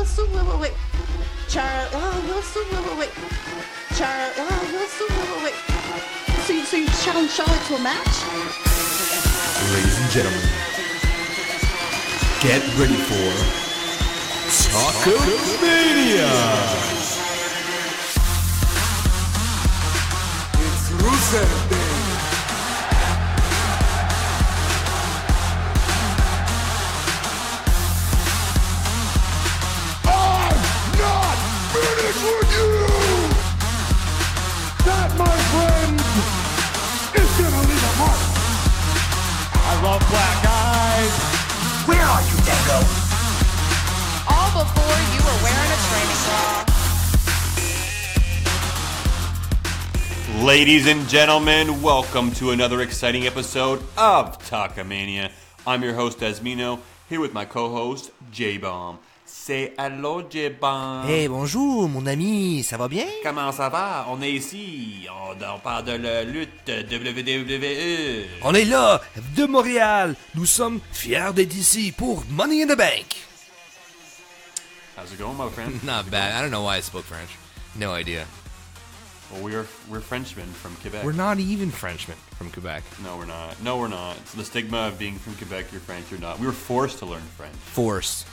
Wilson, wait. Charlie, Wilson, wait. Charlie, Wilson, wait. So you challenge Charlotte to a match? Ladies and gentlemen, get ready for Talkamania! It's Rusev Day. I'm not finished with you! That, my friend, is gonna leave a mark. I love black eyes. Where are you, Dango? All before you were wearing a training bra. Ladies and gentlemen, welcome to another exciting episode of Talkamania. I'm your host, Desmino, here with my co-host, J-Bomb. Say hello, J-Bomb. Hey, bonjour, mon ami, ça va bien? Comment ça va? On est ici, on parle de la lutte WWE. On est là, de Montréal. Nous sommes fiers d'être ici pour Money in the Bank. How's it going, my friend? Not bad. I don't know why I spoke French. No idea. Well, we're Frenchmen from Quebec. We're not even Frenchmen from Quebec. No, we're not. No, we're not. It's the stigma of being from Quebec, you're French, you're not. We were forced to learn French. Forced.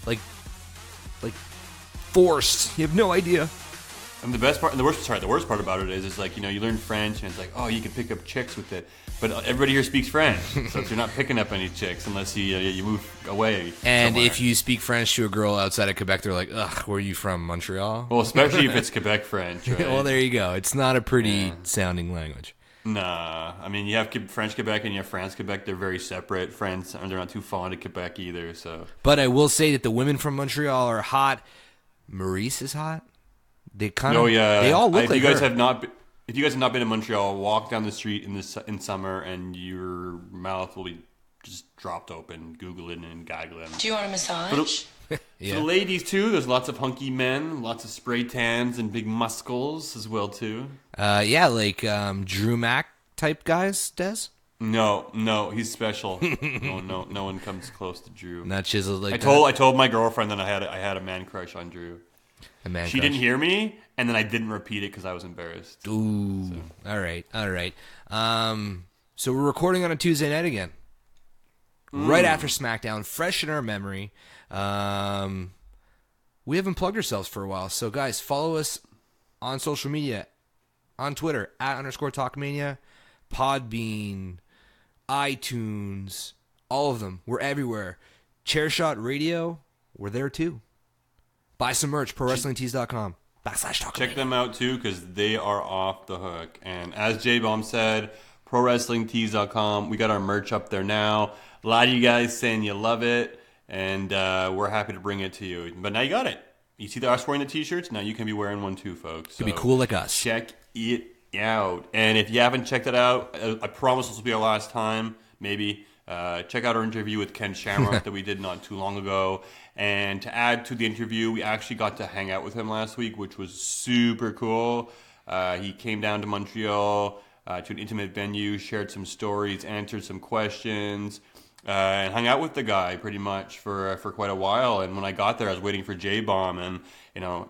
Like forced. You have no idea. And the worst part about it is like, you know, you learn French and it's like, oh, you can pick up chicks with it. But everybody here speaks French, so you're not picking up any chicks unless you move away. And somewhere. if you speak French to a girl outside of Quebec, they're like, ugh, where are you from, Montreal? Well, especially if it's Quebec French, right? Well, there you go. It's not a pretty sounding language. Nah, I mean, you have French Quebec and you have France Quebec. They're very separate. France, and they're not too fond of Quebec either. So, but I will say that the women from Montreal are hot. Maurice is hot. They kind of. Oh yeah, they all look if like you guys her. have not. If you guys have not been to Montreal, walk down the street in summer and your mouth will be just dropped open, googling and goggling. Do you want a massage? Yeah. For the ladies too, there's lots of hunky men, lots of spray tans and big muscles as well too. Yeah, like Drew Mack type guys, Des? No, he's special. no one comes close to Drew. Not chiseled like I told my girlfriend that I had a man crush on Drew. a man. She crush. didn't hear me, and then I didn't repeat it because I was embarrassed. Ooh. So. All right. So we're recording on a Tuesday night again. Right after SmackDown, fresh in our memory. We haven't plugged ourselves for a while. So, guys, follow us on social media. On Twitter, @_Talkmania, Podbean, iTunes, all of them. We're everywhere. Chairshot Radio, we're there too. Buy some merch, ProWrestlingTees.com. Check them out too because they are off the hook. And as J-Bomb said, ProWrestlingTees.com. We got our merch up there now. A lot of you guys saying you love it, and we're happy to bring it to you. But now you got it. You see us wearing the t-shirts? Now you can be wearing one too, folks. So be cool like us. Check it out. And if you haven't checked it out, I promise this will be our last time, maybe. Check out our interview with Ken Shamrock that we did not too long ago. And to add to the interview, we actually got to hang out with him last week, which was super cool. He came down to Montreal to an intimate venue, shared some stories, answered some questions, and hung out with the guy pretty much for quite a while. And when I got there, I was waiting for J-Bomb, and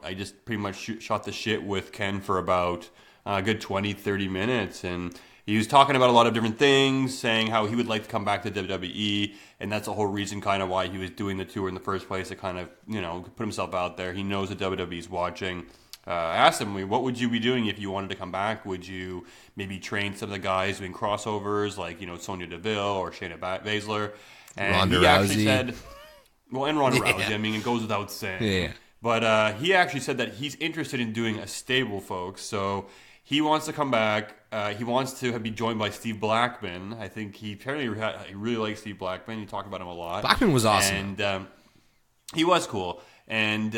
I just pretty much shot the shit with Ken for about a good 20, 30 minutes. And he was talking about a lot of different things, saying how he would like to come back to WWE, and that's the whole reason kind of why he was doing the tour in the first place, to kind of, put himself out there. He knows that WWE's watching. I asked him, what would you be doing if you wanted to come back? Would you maybe train some of the guys doing crossovers, like, Sonya Deville or Shayna Baszler? And Ronda he actually Rousey. said, and Ronda Rousey, I mean, it goes without saying. Yeah. But he actually said that he's interested in doing a stable, folks, so he wants to come back. He wants to be joined by Steve Blackman. I think he really likes Steve Blackman. He talked about him a lot. Blackman was awesome. And he was cool. And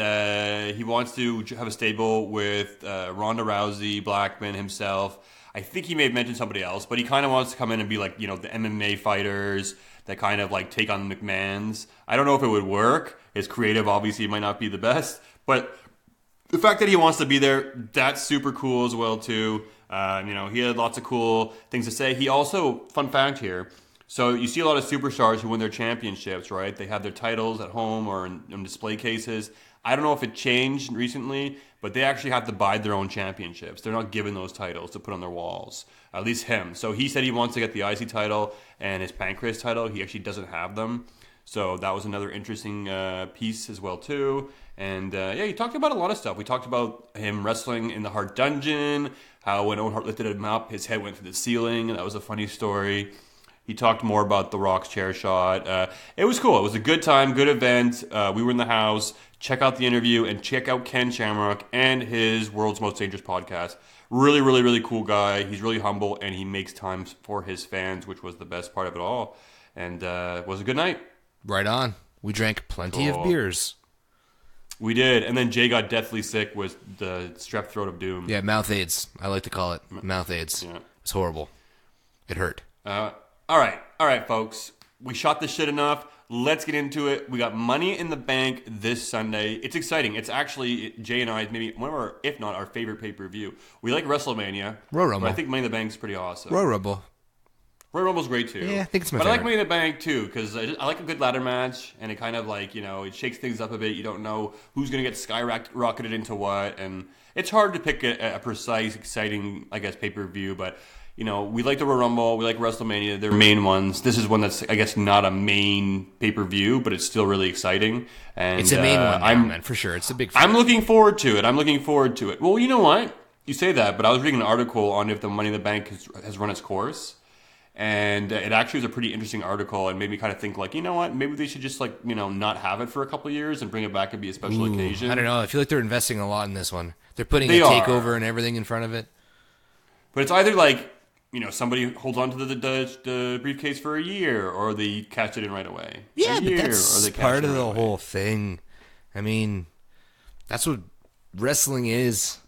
he wants to have a stable with Ronda Rousey, Blackman himself. I think he may have mentioned somebody else, but he kind of wants to come in and be like, the MMA fighters that kind of like take on the McMahons. I don't know if it would work. His creative obviously might not be the best, but the fact that he wants to be there, that's super cool as well too. He had lots of cool things to say. He also, fun fact here, So you see a lot of superstars who win their championships, right? They have their titles at home or in display cases. I don't know if it changed recently, but they actually have to buy their own championships. They're not given those titles to put on their walls. At least him. So he said he wants to get the IC title and his Pancrase title. He actually doesn't have them. So that was another interesting piece as well, too. And he talked about a lot of stuff. We talked about him wrestling in the Hart Dungeon, how when Owen Hart lifted him up, his head went through the ceiling. That was a funny story. He talked more about The Rock's chair shot. It was cool. It was a good time, good event. We were in the house. Check out the interview and check out Ken Shamrock and his World's Most Dangerous podcast. Really, really, really cool guy. He's really humble, and he makes time for his fans, which was the best part of it all. And it was a good night. Right on. We drank plenty of beers. We did. And then Jay got deathly sick with the strep throat of doom. Yeah, mouth aids. I like to call it mouth aids. Yeah. It's horrible. It hurt. All right, folks. We shot this shit enough. Let's get into it. We got Money in the Bank this Sunday. It's exciting. It's actually Jay and I, maybe one of our, if not our favorite pay-per-view. We like WrestleMania. Royal Rumble. But I think Money in the Bank is pretty awesome. Royal Rumble. Royal Rumble's great too. Yeah, I think it's my But favorite. I like Money in the Bank too because I like a good ladder match and it kind of like, it shakes things up a bit. You don't know who's going to get skyrocketed into what. And it's hard to pick a precise, exciting, I guess, pay-per-view. But, we like the Royal Rumble. We like WrestleMania. They're main ones. This is one that's, I guess, not a main pay-per-view, but it's still really exciting. And It's a main one now, man, for sure. It's a big fan. I'm looking forward to it. Well, you know what? You say that, but I was reading an article on if the Money in the Bank has run its course. And it actually was a pretty interesting article and made me kind of think like, you know what? Maybe they should just not have it for a couple of years and bring it back and be a special occasion. I don't know. I feel like they're investing a lot in this one. They're putting a takeover and everything in front of it. But it's either like, somebody holds on to the briefcase for a year or they catch it in right away. Yeah, but that's part of the whole thing. I mean, that's what wrestling is.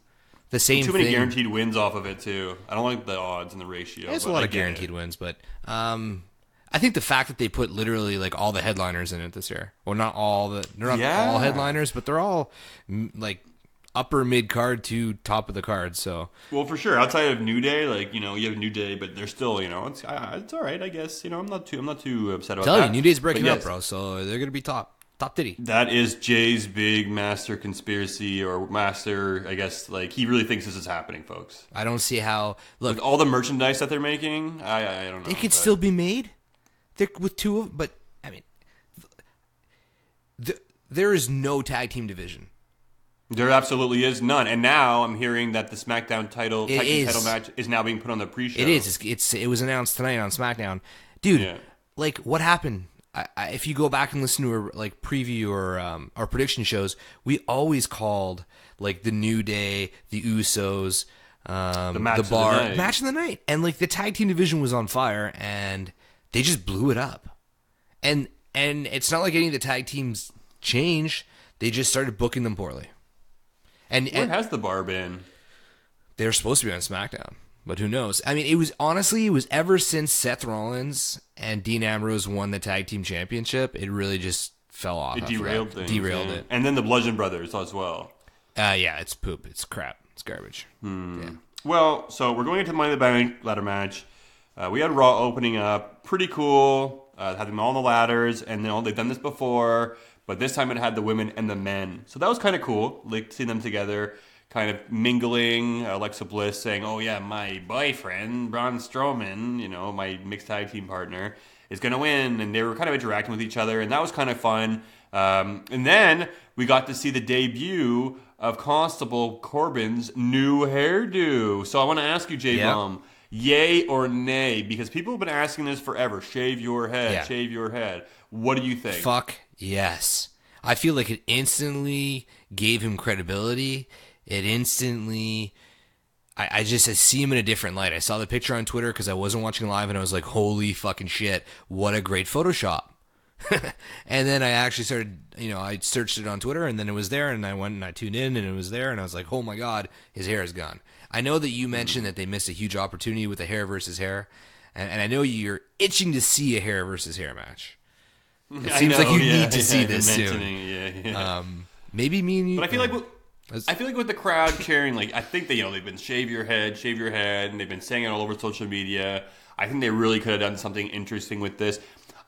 The same too many thing. guaranteed wins off of it too. I don't like the odds and the ratio. There's a lot of guaranteed wins, but I think the fact that they put literally like all the headliners in it this year. Well, they're not all headliners, but they're all like upper mid card to top of the card. So well, for sure. Outside of New Day, you have New Day, but they're still it's all right, I guess. I'm not too upset about that. Tell you, New Day's breaking up, bro. So they're gonna be top titty. That is Jay's big master conspiracy or master, I guess, he really thinks this is happening, folks. I don't see how. Look, with all the merchandise that they're making, I don't know. It could still be made. They're with two of, but I mean, there is no tag team division. There absolutely is none. And now I'm hearing that the SmackDown title match is now being put on the pre-show. It is. It was announced tonight on SmackDown. Dude, what happened? If you go back and listen to our preview or our prediction shows, we always called the New Day, the Usos, the Bar, match of the night, and the tag team division was on fire, and they just blew it up. And it's not like any of the tag teams changed; they just started booking them poorly. And where has the Bar been? They're supposed to be on SmackDown. But who knows? I mean, it was ever since Seth Rollins and Dean Ambrose won the tag team championship, it really just fell off. It derailed things. Derailed it. And then the Bludgeon Brothers as well. Yeah, it's poop. It's crap. It's garbage. Yeah. Well, so we're going into Money in the Bank ladder match. We had Raw opening up. Pretty cool. Had them all on the ladders. And they've done this before. But this time it had the women and the men. So that was kind of cool. Seeing them together. Kind of mingling, Alexa Bliss saying, "Oh yeah, my boyfriend Braun Strowman, my mixed tag team partner, is gonna win," and they were kind of interacting with each other, and that was kind of fun. And then we got to see the debut of Constable Corbin's new hairdo. So I want to ask you, J-Bum, yay or nay? Because people have been asking this forever. Shave your head, shave your head. What do you think? Fuck yes. I feel like it instantly gave him credibility. It instantly, I see him in a different light. I saw the picture on Twitter because I wasn't watching live, and I was like, holy fucking shit, what a great Photoshop. And then I actually started, I searched it on Twitter, and then it was there, and I went and I tuned in, and it was there, and I was like, oh my god, his hair is gone. I know that you mentioned that they missed a huge opportunity with the hair versus hair, and I know you're itching to see a hair versus hair match. It seems like you need to see this soon. Maybe me and you. But I feel like with the crowd cheering, I think that they've been shave your head, and they've been saying it all over social media. I think they really could have done something interesting with this.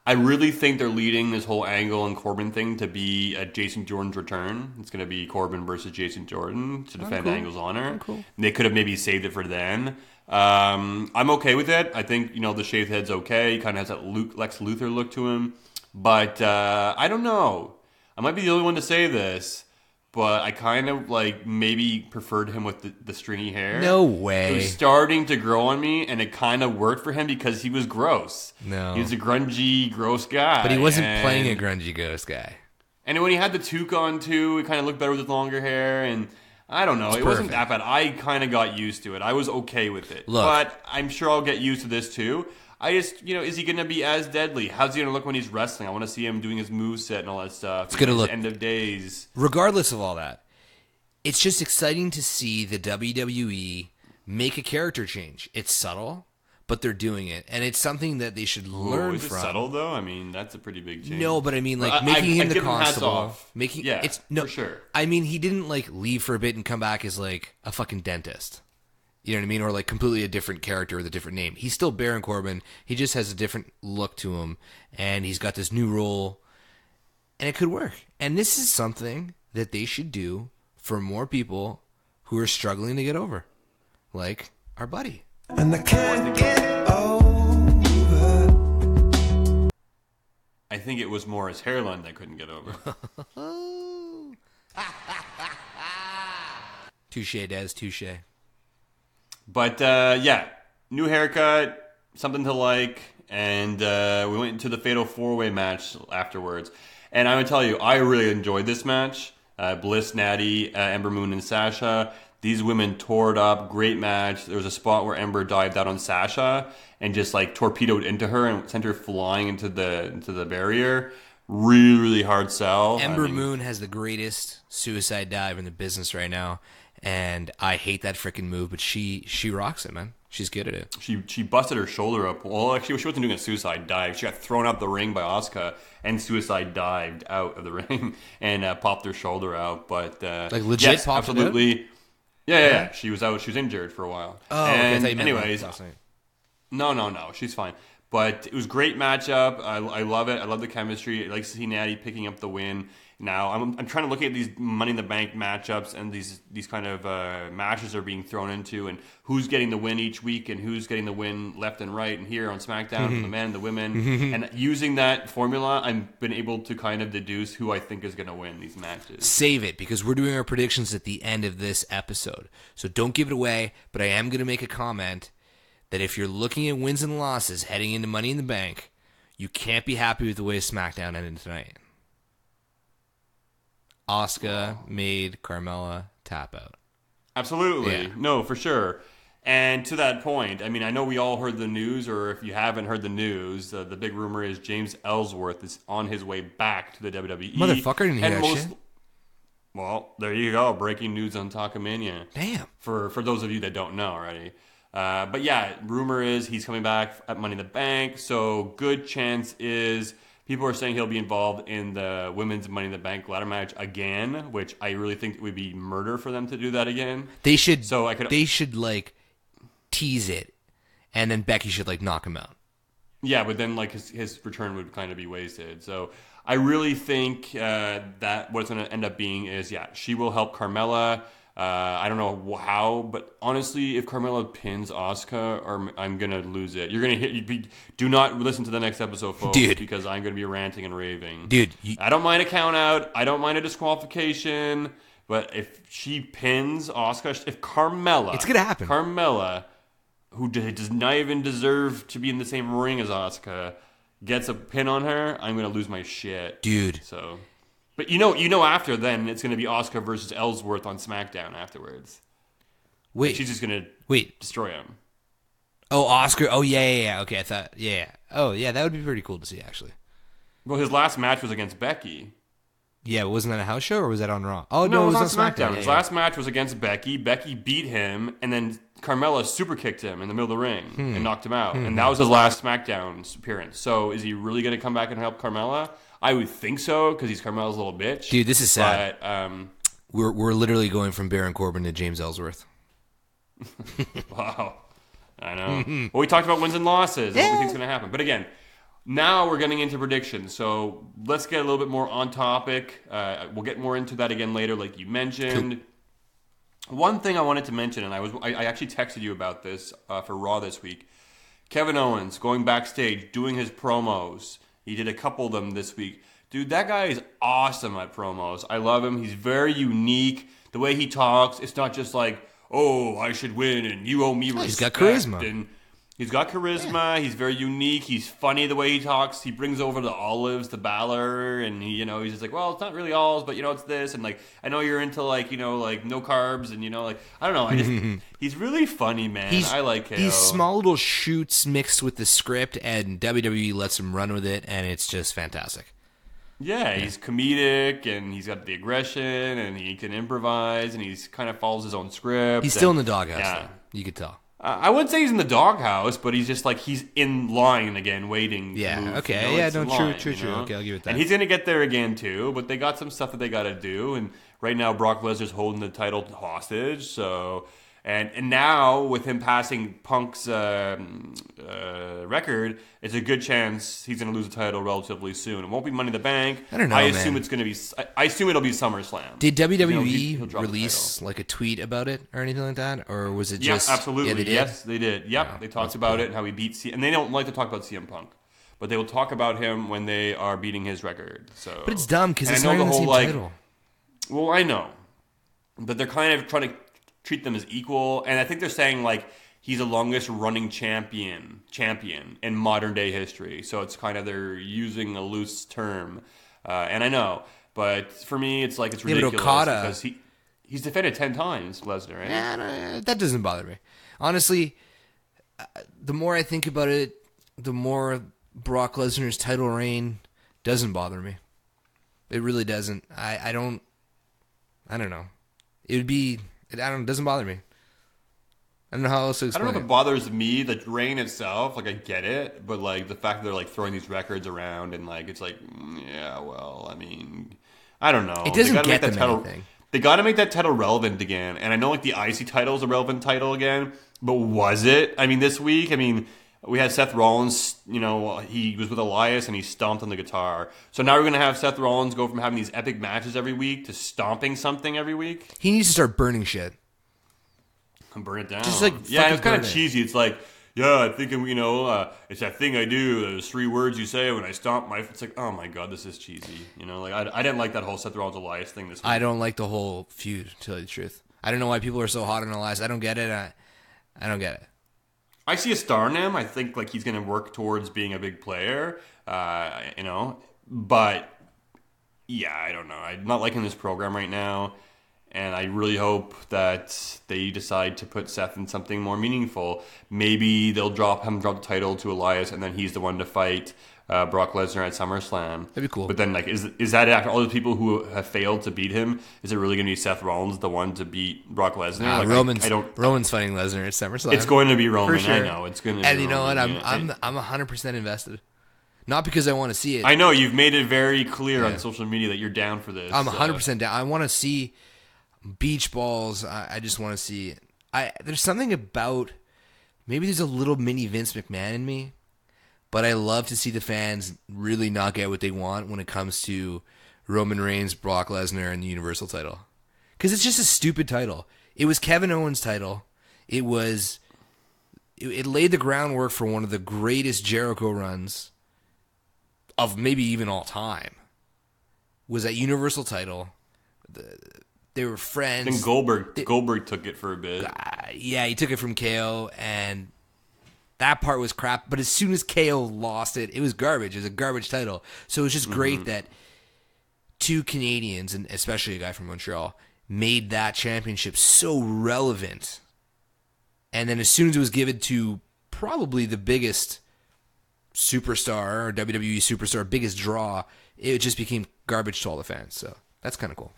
I really think they're leading this whole Angle and Corbin thing to be a Jason Jordan's return. It's going to be Corbin versus Jason Jordan to defend Angle's honor. Cool. They could have maybe saved it for then. I'm okay with it. I think, the shaved head's okay. He kind of has that Lex Luthor look to him. But I don't know. I might be the only one to say this, but I kind of maybe preferred him with the stringy hair. No way. It was starting to grow on me, and it kind of worked for him because he was gross. No. He was a grungy, gross guy. But he wasn't playing a grungy ghost guy. And when he had the toque on, too, it kind of looked better with his longer hair, and I don't know. It wasn't that bad. I kind of got used to it. I was okay with it. Look. But I'm sure I'll get used to this, too. I just, is he going to be as deadly? How's he going to look when he's wrestling? I want to see him doing his moveset and all that stuff. It's going to look... End of days. Regardless of all that, it's just exciting to see the WWE make a character change. It's subtle, but they're doing it. And it's something that they should learn from. Is it subtle, though? I mean, that's a pretty big change. No, but I mean, making him the constable. For sure. I mean, he didn't, leave for a bit and come back as, a fucking dentist. You know what I mean? Or completely a different character with a different name. He's still Baron Corbin. He just has a different look to him. And he's got this new role. And it could work. And this is something that they should do for more people who are struggling to get over. Like our buddy. And I can't get over. I think it was more his hairline that couldn't get over. Touche, Dez, touche. But, new haircut, something to like, and we went into the Fatal 4-Way match afterwards. And I'm going to tell you, I really enjoyed this match. Bliss, Natty, Ember Moon, and Sasha. These women tore it up. Great match. There was a spot where Ember dived out on Sasha and just, torpedoed into her and sent her flying into the barrier. Really, really hard sell. Ember Moon has the greatest suicide dive in the business right now. And I hate that freaking move, but she rocks it, man. She's good at it. She busted her shoulder up. Well, actually, she wasn't doing a suicide dive. She got thrown out the ring by Asuka and suicide dived out of the ring and popped her shoulder out. But legit yes, popped absolutely. It out? Yeah. She was out. She was injured for a while. Oh, and okay, anyways, no, she's fine. But it was a great matchup. I love it. I love the chemistry. I like to see Natty picking up the win. Now, I'm trying to look at these Money in the Bank matchups and these kind of matches are being thrown into and who's getting the win each week and who's getting the win left and right and here on SmackDown, the men, the women. And using that formula, I've been able to kind of deduce who I think is going to win these matches. Save it, because we're doing our predictions at the end of this episode. So don't give it away, but I am going to make a comment that if you're looking at wins and losses heading into Money in the Bank, you can't be happy with the way SmackDown ended tonight. Asuka made Carmella tap out. Absolutely. Yeah. No, for sure. And to that point, I mean, I know we all heard the news, or if you haven't heard the news, the big rumor is James Ellsworth is on his way back to the WWE. Motherfucker, didn't hear that shit. Well, there you go. Breaking news on Talkamania. Damn. For those of you that don't know already. But yeah, rumor is he's coming back at Money in the Bank. So good chance is people are saying he'll be involved in the women's Money in the Bank ladder match again, which I really think it would be murder for them to do that again. They should. They should tease it, and then Becky should knock him out. Yeah, but then his return would kind of be wasted. So I really think that what it's going to end up being is she will help Carmella. I don't know how, but honestly, if Carmella pins Asuka, I'm gonna lose it. You're gonna hit. Do not listen to the next episode, folks, dude, because I'm gonna be ranting and raving, dude. I don't mind a count out. I don't mind a disqualification. But if she pins Asuka, if Carmella, it's gonna happen. Carmella, who does not even deserve to be in the same ring as Asuka, gets a pin on her, I'm gonna lose my shit, dude. So. But you know after then it's going to be Asuka versus Ellsworth on SmackDown afterwards. Wait. And she's just going to destroy him. Oh, Oscar. Oh, yeah. Okay, I thought, yeah. Oh, yeah, that would be pretty cool to see, actually. Well, his last match was against Becky. Yeah, wasn't that a house show or was that on Raw? Oh, no, it was was on SmackDown. His last match was against Becky. Becky beat him, and then Carmella super kicked him in the middle of the ring and knocked him out. And that was his last SmackDown appearance. So is he really going to come back and help Carmella? I would think so, because he's Carmella's little bitch. Dude, this is sad. But, we're literally going from Baron Corbin to James Ellsworth. Wow. I know. Well, we talked about wins and losses and what we think's going to happen. But again, now we're getting into predictions. So let's get a little bit more on topic. We'll get more into that again later, like you mentioned. One thing I wanted to mention, and I actually texted you about this for Raw this week. Kevin Owens going backstage, doing his promos. He did a couple of them this week. Dude, that guy is awesome at promos. I love him. He's very unique. The way he talks, it's not just like, oh, I should win and you owe me respect. He's got charisma. And he's got charisma. He's very unique. He's funny the way he talks. He brings over the olives to Balor, and he's just like, well, it's not really olives, but it's this, and like I know you're into like no carbs, and like I don't know. He's really funny, man. I like him. These small little shoots mixed with the script, and WWE lets him run with it, and it's just fantastic. Yeah, he's comedic, and he's got the aggression, and he can improvise, and he's kind of follows his own script. He's still in the doghouse, though. You could tell. I wouldn't say he's in the doghouse, but he's just like he's in line again, waiting. Yeah. To move, Okay. Yeah. No. True. Okay, I'll give it that. And he's gonna get there again too. But they got some stuff that they got to do. And right now, Brock Lesnar's holding the title hostage. So and now with him passing Punk's record, it's a good chance he's gonna lose the title relatively soon. It won't be Money in the Bank. I don't know. I assume it's gonna be. I assume it'll be SummerSlam. Did WWE release like a tweet about it or anything like that, or was it just? Yeah, absolutely. Yeah, they did? Yes, they did. Yep, they talked about it and how he beat and they don't like to talk about CM Punk, but they will talk about him when they are beating his record. So, but it's dumb because it's not not even the same title. Well, I know, but they're kind of trying to treat them as equal, and I think they're saying like he's the longest running champion in modern day history. So it's kind of they're using a loose term, and I know, but for me, it's like it's ridiculous because he's defended 10 times, Lesnar, right? Yeah, that doesn't bother me. Honestly, the more I think about it, the more Brock Lesnar's title reign doesn't bother me. It really doesn't. I don't know. It would be. It doesn't bother me. I don't know how else to explain I don't know if it bothers me, the reign itself, like I get it, but like the fact that they're like throwing these records around and like it's like, yeah, well, I mean, I don't know. It doesn't get them anything. They got to make that title relevant again, and I know like the IC title is a relevant title again, but was it? I mean, this week, we had Seth Rollins, he was with Elias and he stomped on the guitar. So now we're going to have Seth Rollins go from having these epic matches every week to stomping something every week. He needs to start burning shit. And burn it down. Just like it's kind of cheesy. It's like, yeah, I think, it's that thing I do. There's 3 words you say when I stomp my... It's like, oh my God, this is cheesy. I didn't like that whole Seth Rollins Elias thing this week. I don't like the whole feud, to tell you the truth. I don't know why people are so hot on Elias. I don't get it. I don't get it. I see a star in him. I think like he's going to work towards being a big player, but yeah, I don't know. I'm not liking this program right now, and I really hope that they decide to put Seth in something more meaningful. Maybe they'll drop the title to Elias, and then he's the one to fight Brock Lesnar at SummerSlam. That'd be cool. But then, like, is that after all the people who have failed to beat him? Is it really going to be Seth Rollins the one to beat Brock Lesnar? Roman's fighting Lesnar at SummerSlam. It's going to be Roman. For sure. I know it's going to. And be you know Roman. what? I'm 100% invested. Not because I want to see it. I know you've made it very clear on social media that you're down for this. I'm 100% down. I want to see beach balls. I just want to see. There's something about maybe there's a little mini Vince McMahon in me. But I love to see the fans really not get what they want when it comes to Roman Reigns, Brock Lesnar, and the Universal title. Because it's just a stupid title. It was Kevin Owens' title. It laid the groundwork for one of the greatest Jericho runs of maybe even all time. Was that Universal title. They were friends. And Goldberg took it for a bit. Yeah, he took it from KO, and that part was crap, but as soon as KO lost it, it was garbage. It was a garbage title. So it was just great that 2 Canadians, and especially a guy from Montreal, made that championship so relevant. And then as soon as it was given to probably the biggest superstar, or WWE superstar, biggest draw, it just became garbage to all the fans. So that's kind of cool.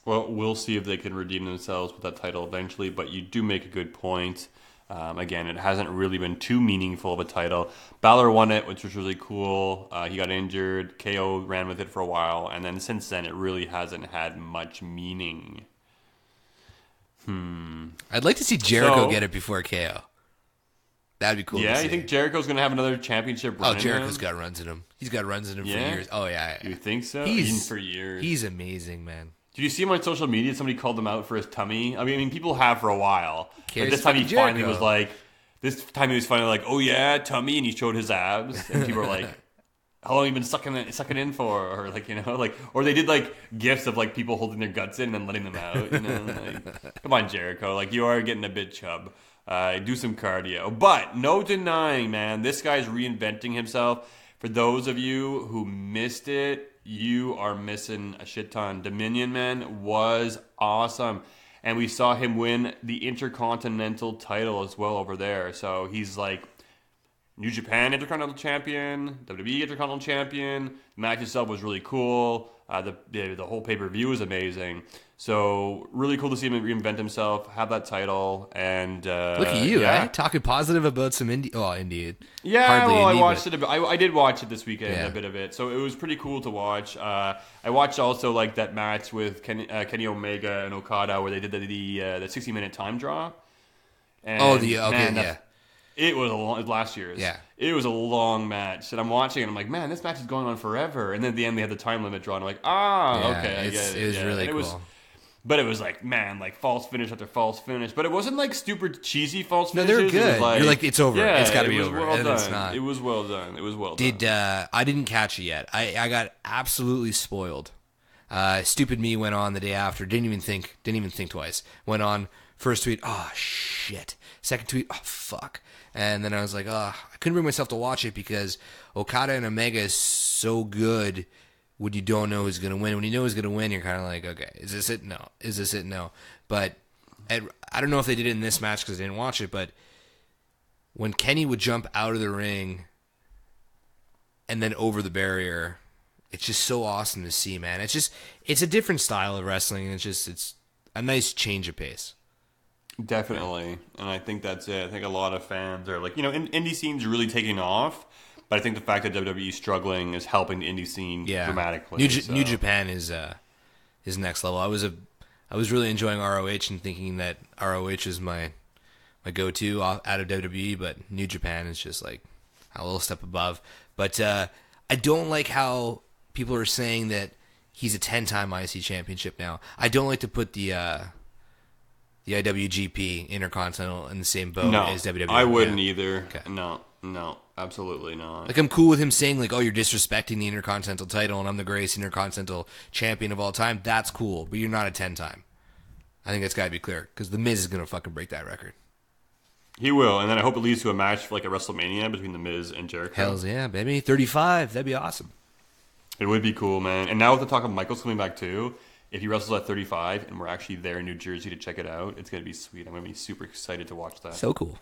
Well, we'll see if they can redeem themselves with that title eventually, but you do make a good point. Again, it hasn't really been too meaningful of a title. Balor won it, which was really cool. He got injured. KO ran with it for a while. And then since then, it really hasn't had much meaning. I'd like to see Jericho So- get it before KO. That'd be cool. Yeah, to see. you think Jericho's going to have another championship run? Oh, in Jericho's him? got runs in him. He's got runs in him for Yeah? years. Oh yeah, You think so? He's Even for years. He's amazing, man. Did you see him on social media? Somebody called him out for his tummy. I mean, people have for a while. Cares But this time he fucking finally Jericho. was like, oh yeah, tummy, and he showed his abs, and people were like, how long have you been sucking in for? Or like, or they did like gifs of like people holding their guts in and then letting them out. Like, come on, Jericho, like you are getting a bit chub. Do some cardio, but no denying, man, this guy's reinventing himself. For those of you who missed it, you are missing a shit ton. Dominion, man, was awesome. And we saw him win the Intercontinental title as well over there. So he's like New Japan Intercontinental Champion, WWE Intercontinental Champion. The match itself was really cool. The whole pay-per-view was amazing. So really cool to see him reinvent himself, have that title, and Look at you, yeah. eh? Talking positive about some indie. Oh, indie. Yeah, Hardly well, I indie, watched but- it. I did watch it this weekend, Yeah. a bit of it. So it was pretty cool to watch. I watched also like that match with Kenny Omega and Okada where they did the 60-minute time draw. And, man, it was last year's. Yeah. It was a long match. And I'm watching and I'm like, man, this match is going on forever. And then at the end they had the time limit drawn. I'm like, Yeah, okay, I get it. It was Yeah. really And cool. But it was like, man, like false finish after false finish. But it wasn't like super cheesy false No, finishes. they were It was good. like, You're like, it's over. Yeah, It's gotta it be was over. Well And done. it's not. It was well done. It was well Did done. I didn't catch it yet. I got absolutely spoiled. Stupid me went on the day after. Didn't even think twice. Went on first tweet. Oh shit. Second tweet. Oh fuck. And then I was like, I couldn't bring myself to watch it because Okada and Omega is so good. When you don't know who's gonna win, when you know who's gonna win, you're kind of like, okay, is this it? No. Is this it? No. But I don't know if they did it in this match because I didn't watch it. But when Kenny would jump out of the ring and then over the barrier, it's just so awesome to see, man. It's a different style of wrestling, and it's a nice change of pace. Definitely. And I think that's it. I think a lot of fans are like, indie scene's really taking off. But I think the fact that WWE is struggling is helping the indie scene dramatically. New Japan is next level. I was really enjoying ROH and thinking that ROH is my go-to out of WWE, but New Japan is just like a little step above. But I don't like how people are saying that he's a 10-time IC championship now. I don't like to put the IWGP Intercontinental in the same boat as WWE. I wouldn't either. Okay. No, absolutely not. Like, I'm cool with him saying, like, oh, you're disrespecting the Intercontinental title and I'm the greatest Intercontinental champion of all time. That's cool, but you're not a 10-time. I think that's got to be clear because The Miz is going to fucking break that record. He will, and then I hope it leads to a match for like a WrestleMania between The Miz and Jericho. Hells yeah, baby. 35. That'd be awesome. It would be cool, man. And now with the talk of Michael's coming back too, if he wrestles at 35 and we're actually there in New Jersey to check it out, it's going to be sweet. I'm going to be super excited to watch that. So cool.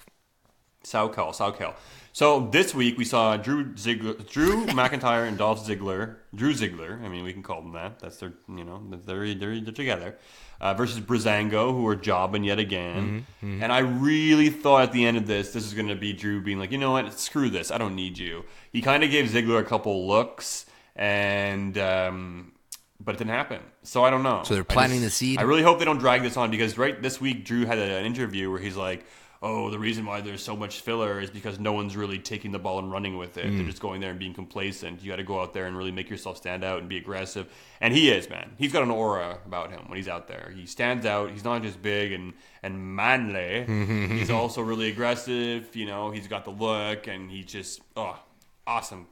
SoCal. So this week we saw Drew McIntyre and Dolph Ziggler. Drew Ziggler. I mean, we can call them that. That's their, they're together. Versus Breezango, who are jobbing yet again. Mm-hmm. And I really thought at the end of this is going to be Drew being like, you know what? Screw this. I don't need you. He kind of gave Ziggler a couple looks, and but it didn't happen. So I don't know. So they're planting the seed. I really hope they don't drag this on because this week Drew had an interview where he's like, oh, the reason why there's so much filler is because no one's really taking the ball and running with it. They're just going there and being complacent. You got to go out there and really make yourself stand out and be aggressive. And he is, man. He's got an aura about him when he's out there. He stands out. He's not just big and manly. He's also really aggressive. He's got the look, and he just, awesome.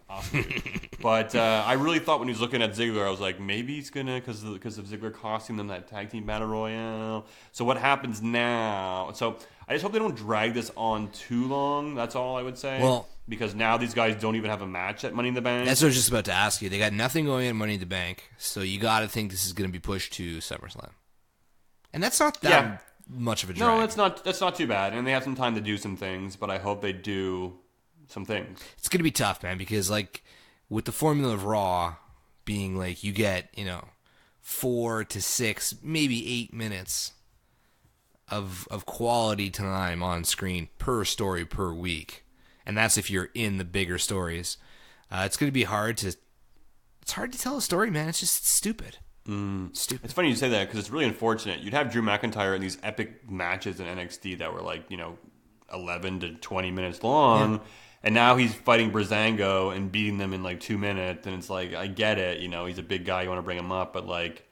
But I really thought when he was looking at Ziggler, I was like, maybe he's going to, because of Ziggler costing them that tag team battle royale. So what happens now? So I just hope they don't drag this on too long. That's all I would say. Well, because now these guys don't even have a match at Money in the Bank. That's what I was just about to ask you. They got nothing going in Money in the Bank, so you got to think this is going to be pushed to SummerSlam. And that's not that much of a drag. No, that's not too bad. And they have some time to do some things, but I hope they do some things. It's going to be tough, man, because like with the formula of Raw being like you get, 4 to 6, maybe 8 minutes of quality time on screen per story per week. And that's if you're in the bigger stories. It's going to be hard to tell a story, man. It's just stupid. Stupid. It's funny you say that because it's really unfortunate. You'd have Drew McIntyre in these epic matches in NXT that were like, 11 to 20 minutes long. Yeah. And now he's fighting Breezango and beating them in like 2 minutes. And it's like, I get it. He's a big guy. You want to bring him up. But like,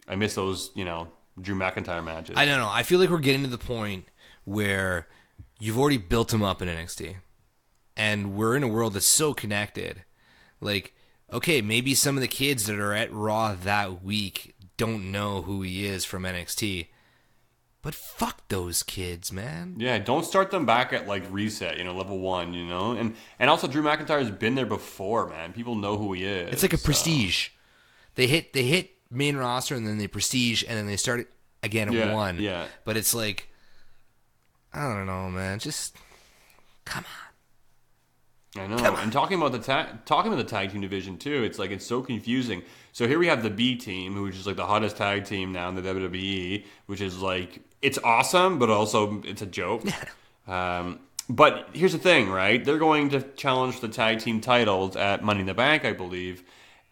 I miss those, Drew McIntyre matches. I don't know. I feel like we're getting to the point where you've already built him up in NXT. And we're in a world that's so connected. Like, okay, maybe some of the kids that are at Raw that week don't know who he is from NXT. But fuck those kids, man. Yeah, don't start them back at like reset, level 1, And also Drew McIntyre's been there before, man. People know who he is. It's like a prestige. They hit main roster and then they prestige and then they start again at 1. Yeah. But it's like, I don't know, man. Just come on. I know. And talking about the tag team division too, it's so confusing. So here we have the B team, which is like the hottest tag team now in the WWE, which is like, it's awesome, but also it's a joke. But here's the thing, right? They're going to challenge the tag team titles at Money in the Bank, I believe.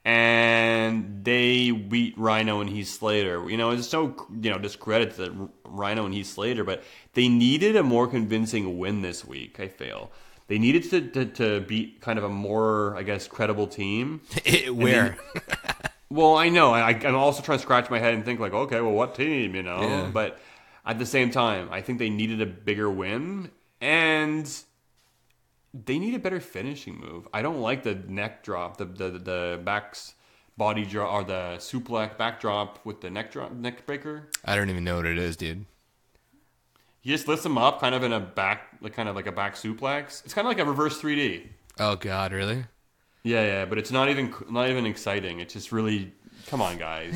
And they beat Rhino and Heath Slater. It's no, discredit to Rhino and Heath Slater, but they needed a more convincing win this week, I feel. They needed to beat kind of a more, I guess, credible team. Where? Well, I know. I'm also trying to scratch my head and think like, okay, well, what team, Yeah. But at the same time, I think they needed a bigger win, and they need a better finishing move. I don't like the neck drop, the back's body drop, or the suplex backdrop with the neck breaker. I don't even know what it is, dude. He just lifts them up kind of in a back, like kind of like a back suplex. It's kind of like a reverse 3D. Oh God, really? Yeah, but it's not even exciting. It's just really, come on, guys,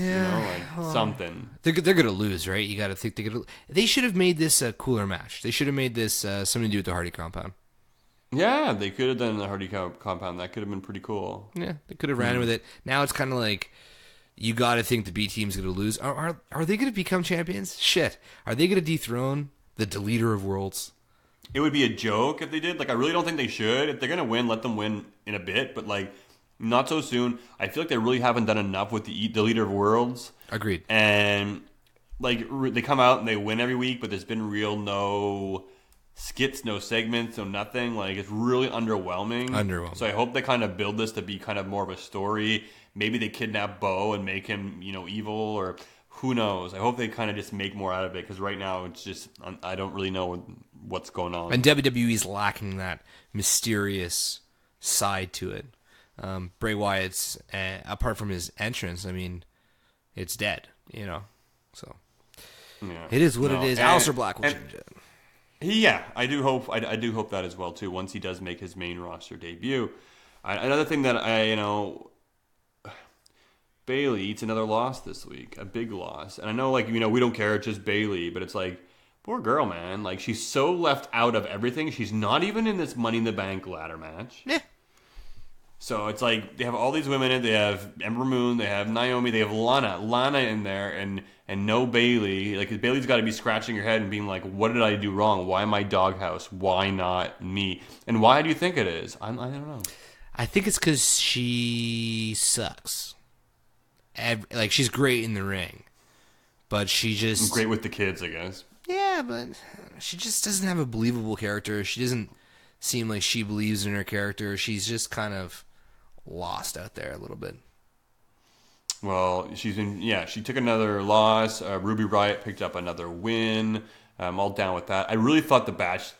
something. They're gonna lose, right? You got to think they should have made this a cooler match. They should have made this something to do with the Hardy compound. Yeah, they could have done the Hardy compound. That could have been pretty cool. Yeah, they could have ran with it. Now it's kind of like, you got to think the B team's gonna lose. Are they gonna become champions? Shit, are they gonna dethrone the Deleter of Worlds? It would be a joke if they did. Like, I really don't think they should. If they're going to win, let them win in a bit. But, like, not so soon. I feel like they really haven't done enough with the Leader of Worlds. Agreed. And, like, they come out and they win every week, but there's been no skits, no segments, no nothing. Like, it's really underwhelming. So I hope they kind of build this to be kind of more of a story. Maybe they kidnap Bo and make him, evil, or who knows. I hope they kind of just make more out of it, because right now it's just, I don't really know what's going on. And WWE's lacking that mysterious side to it. Bray Wyatt's, apart from his entrance, I mean, it's dead, So it is what it is. Aleister Black will change it. Yeah, I do hope that as well too. Once he does make his main roster debut, another thing that Bayley eats another loss this week, a big loss. And I know, like, we don't care, it's just Bayley, but it's like, poor girl, man. Like, she's so left out of everything. She's not even in this Money in the Bank ladder match. Yeah. So it's like, they have all these women in it. They have Ember Moon, they have Naomi, they have Lana in there, and no Bayley. Like, Bayley's got to be scratching her head and being like, what did I do wrong? Why my doghouse? Why not me? And why do you think it is? I don't know. I think it's because she sucks. Like, she's great in the ring, but she just... great with the kids, I guess. Yeah, but she just doesn't have a believable character. She doesn't seem like she believes in her character. She's just kind of lost out there a little bit. Well, she took another loss. Ruby Riott picked up another win. I'm all down with that. I really thought the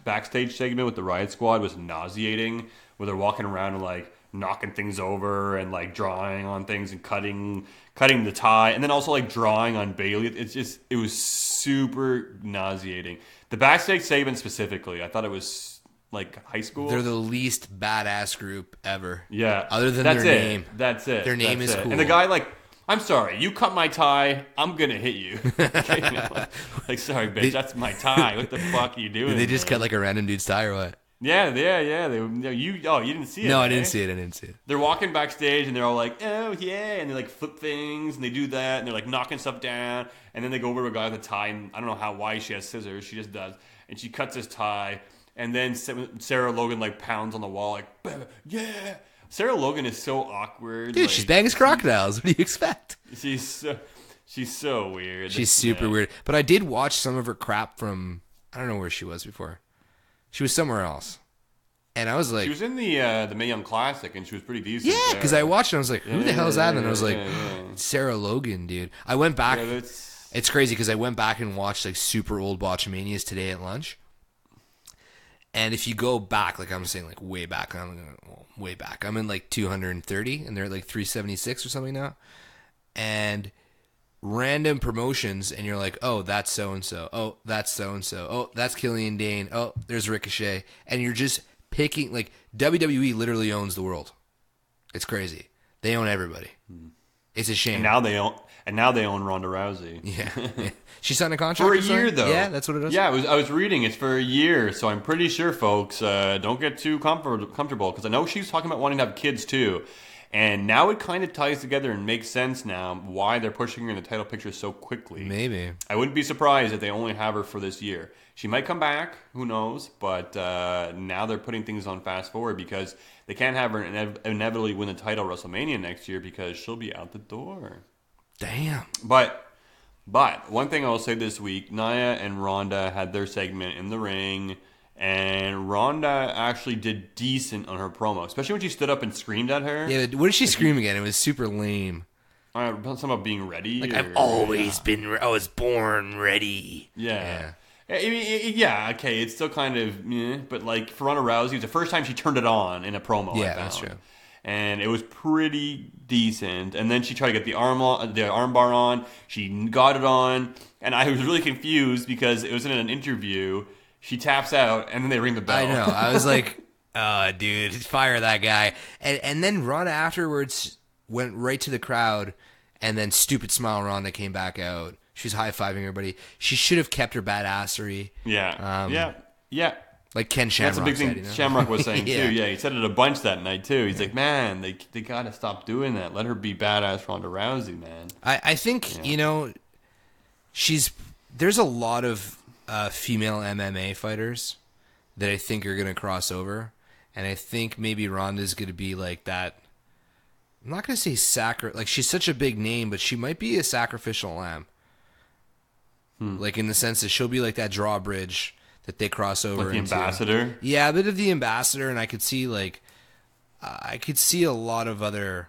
backstage segment with the Riott Squad was nauseating, where they're walking around and, like, knocking things over and, like, drawing on things and cutting the tie, and then also, like, drawing on Bayley. It was super nauseating. The backstage segment specifically, I thought it was like high school. They're the least badass group ever. Yeah. Other than their name. That's it. Their name is cool. And the guy, like, I'm sorry, you cut my tie, I'm gonna hit you. Like, sorry, bitch, that's my tie. What the fuck are you doing? Did they just cut like a random dude's tie or what? Yeah. You didn't see it? No, I didn't see it. They're walking backstage and they're all like, oh yeah, and they like flip things and they do that and they're like knocking stuff down, and then they go over to a guy with a tie, and I don't know why she has scissors, she just does, and she cuts his tie, and then Sarah Logan like pounds on the wall like, yeah. Sarah Logan is so awkward. Dude, she's banging crocodiles. What do you expect? She's so weird. She's super weird. But I did watch some of her crap from, I don't know where she was before. She was somewhere else. And I was like... She was in the Mae Young Classic, and she was pretty decent. Yeah, because I watched it, and I was like, who the hell is that? And then I was like, yeah. Sarah Logan, dude. I went back... Yeah, it's crazy, because I went back and watched like super old Botchamanias today at lunch. And if you go back, like I'm saying, like way back, I'm in like 230, and they're at like 376 or something now. And random promotions, and you're like, oh, that's so-and-so. Oh, that's so-and-so. Oh, that's Killian Dane. Oh, there's Ricochet. And you're just picking, like, WWE literally owns the world. It's crazy. They own everybody. It's a shame. And now they own Ronda Rousey. Yeah. She signed a contract for a or something? year, though. Yeah, that's what it is. Yeah, I was reading. It's for a year, so I'm pretty sure, folks, don't get too comfortable, because I know she's talking about wanting to have kids, too. And now it kind of ties together and makes sense now why they're pushing her in the title picture so quickly. Maybe. I wouldn't be surprised if they only have her for this year. She might come back, who knows, but now they're putting things on fast forward because they can't have her inevitably win the title WrestleMania next year because she'll be out the door. Damn. But one thing I'll say this week, Nia and Ronda had their segment in the ring, and Ronda actually did decent on her promo, especially when she stood up and screamed at her. Yeah, what did she scream again? It was super lame. Something about being ready. Like, I've always been, I was born ready. Yeah. I mean, yeah, okay, it's still kind of, but like for Ronda Rousey, it was the first time she turned it on in a promo. Yeah, that's true. And it was pretty decent. And then she tried to get the arm bar on. She got it on, and I was really confused because it was in an interview. She taps out, and then they ring the bell. I know. I was like, oh, dude, fire that guy. And then Ronda afterwards went right to the crowd, and then stupid smile Ronda came back out. She's high-fiving everybody. She should have kept her badassery. Yeah. Yeah. Like Ken Shamrock That's a big thing said, you know? Shamrock was saying, Yeah. too. Yeah, he said it a bunch that night, too. He's like, man, they got to stop doing that. Let her be badass Ronda Rousey, man. I think, you know, there's a lot of female MMA fighters that I think are going to cross over. And I think maybe Ronda's going to be like that. I'm not going to say like she's such a big name, but she might be a sacrificial lamb. Like in the sense that she'll be like that drawbridge that they cross over. Like the into. ambassador? Yeah, a bit of the ambassador, and I could see like a lot of other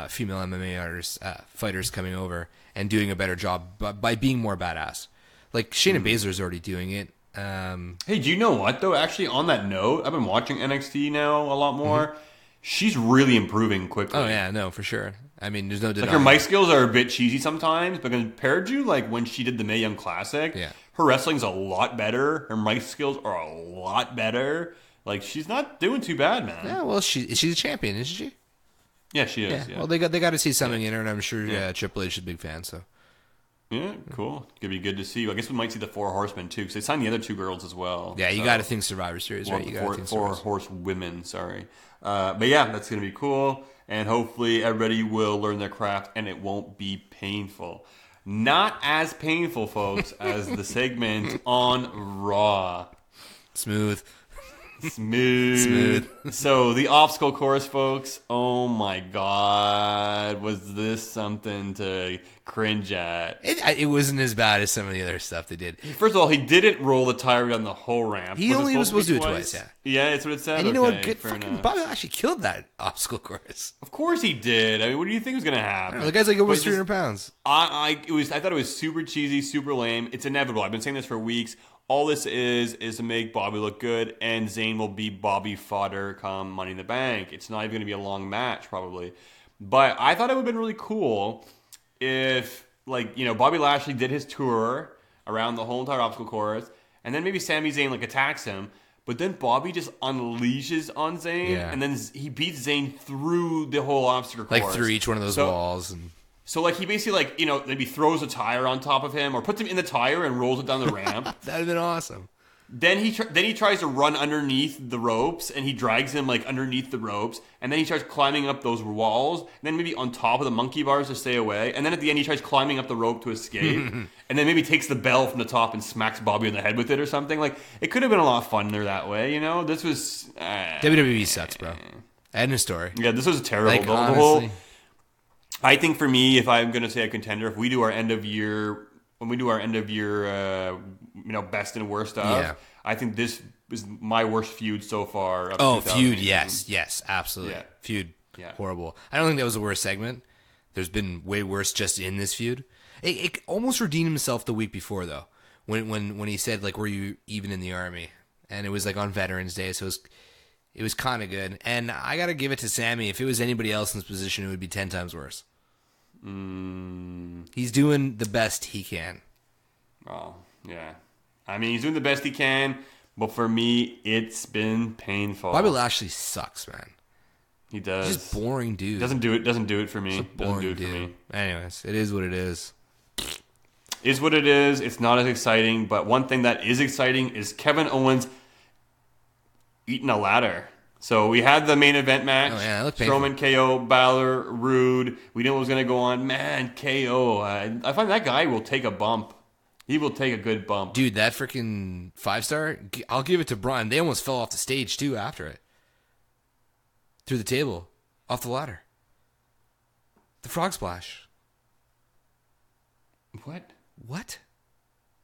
female MMA fighters coming over and doing a better job by being more badass. Like Shayna Baszler's already doing it. Hey, do you know what, though? Actually, on that note, I've been watching NXT now a lot more. She's really improving quickly. Oh, yeah, no, for sure. I mean, there's no denying. Like, her mic skills are a bit cheesy sometimes, but compared to, like, when she did the Mae Young Classic, her wrestling's a lot better. Her mic skills are a lot better. Like, she's not doing too bad, man. Yeah, well, she's a champion, isn't she? Yeah, she is. Yeah. Well, they got to see something in her, and I'm sure Triple H is a big fan, so. Yeah, cool. Could be good to see. I guess we might see the Four Horsemen, too, because they signed the other two girls as well. Yeah, you got to think Survivor Series, right? You got to think Four Horse Women, sorry. But yeah, that's going to be cool. And hopefully everybody will learn their craft and it won't be painful. Not as painful, folks, as the segment on Raw. Smooth. So the obstacle course, folks. Oh my God, was this something to cringe at? It wasn't as bad as some of the other stuff they did. First of all, he didn't roll the tire down the whole ramp. He only was supposed to do it twice. Yeah. Yeah, that's what it said. And you know what? Good fucking Bobby actually killed that obstacle course. Of course he did. I mean, what do you think was going to happen? The guy's like almost 300 pounds. I thought it was super cheesy, super lame. It's inevitable. I've been saying this for weeks. All this is to make Bobby look good, and Zayn will be Bobby fodder come Money in the Bank. It's not even going to be a long match, probably. But I thought it would have been really cool if, like, you know, Bobby Lashley did his tour around the whole entire obstacle course, and then maybe Sami Zayn, like, attacks him, but then Bobby just unleashes on Zayn, and then he beats Zayn through the whole obstacle course. Like, through each one of those walls. So, like, he basically, like, you know, maybe throws a tire on top of him or puts him in the tire and rolls it down the ramp. That would have been awesome. Then he tries to run underneath the ropes, and he drags him, like, underneath the ropes. And then he starts climbing up those walls, and then maybe on top of the monkey bars to stay away. And then at the end, he tries climbing up the rope to escape. And then maybe takes the bell from the top and smacks Bobby in the head with it or something. Like, it could have been a lot funner that way, you know? This was... WWE sucks, bro. End of story. Yeah, this was terrible. Like, the honestly. whole. I think for me, if I'm going to say a contender, if we do our end of year, when we do our end of year, best and worst stuff, I think this is my worst feud so far. Oh, feud, yes, absolutely. Yeah. Feud, Yeah. horrible. I don't think that was the worst segment. There's been way worse just in this feud. It almost redeemed himself the week before, though, when he said, like, were you even in the Army? And it was, like, on Veterans Day, so it was kind of good. And I got to give it to Sammy. If it was anybody else in this position, it would be 10 times worse. He's doing the best he can. Oh, yeah. I mean, he's doing the best he can, but for me, it's been painful. Bobby Lashley sucks, man. He does. He's just boring dude. Doesn't do it for me. Boring dude. Anyways, it is what it is. Is what it is. It's not as exciting, but one thing that is exciting is Kevin Owens eating a ladder. So we had the main event match. Oh, yeah, it looked painful. Strowman, KO, Balor, Rude. We knew it was going to go on. Man, KO. I find that guy will take a bump. He will take a good bump. Dude, that freaking 5-star, I'll give it to Braun. They almost fell off the stage, too, after it. Through the table. Off the ladder. The frog splash. What?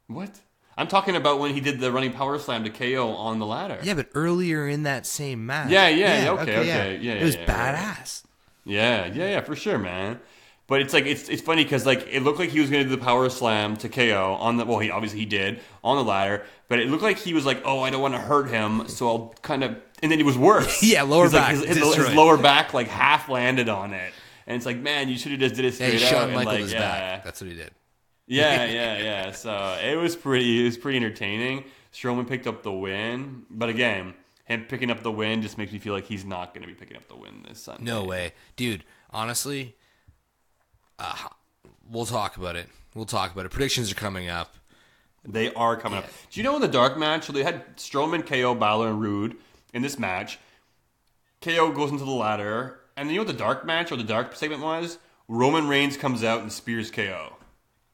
What? I'm talking about when he did the running power slam to KO on the ladder. Yeah, but earlier in that same match. Okay. Yeah, it was badass. Yeah, for sure, man. But it's like it's funny because like it looked like he was going to do the power slam to KO on the he did on the ladder, but it looked like he was like, oh, I don't want to hurt him, so I'll kind of, and then it was worse. Yeah, lower back. Like, his lower back like half landed on it, and it's like, man, you should have just did it straight out. Shawn Michaels and, his back. That's what he did. Yeah. So it was pretty entertaining. Strowman picked up the win, but again, him picking up the win just makes me feel like he's not going to be picking up the win this Sunday. No way, dude. Honestly, we'll talk about it. Predictions are coming up. They are coming up. Do you know in the dark match? So they had Strowman, KO, Balor, and Rude in this match. KO goes into the ladder, and you know what the dark match or the dark segment was? Roman Reigns comes out and spears KO.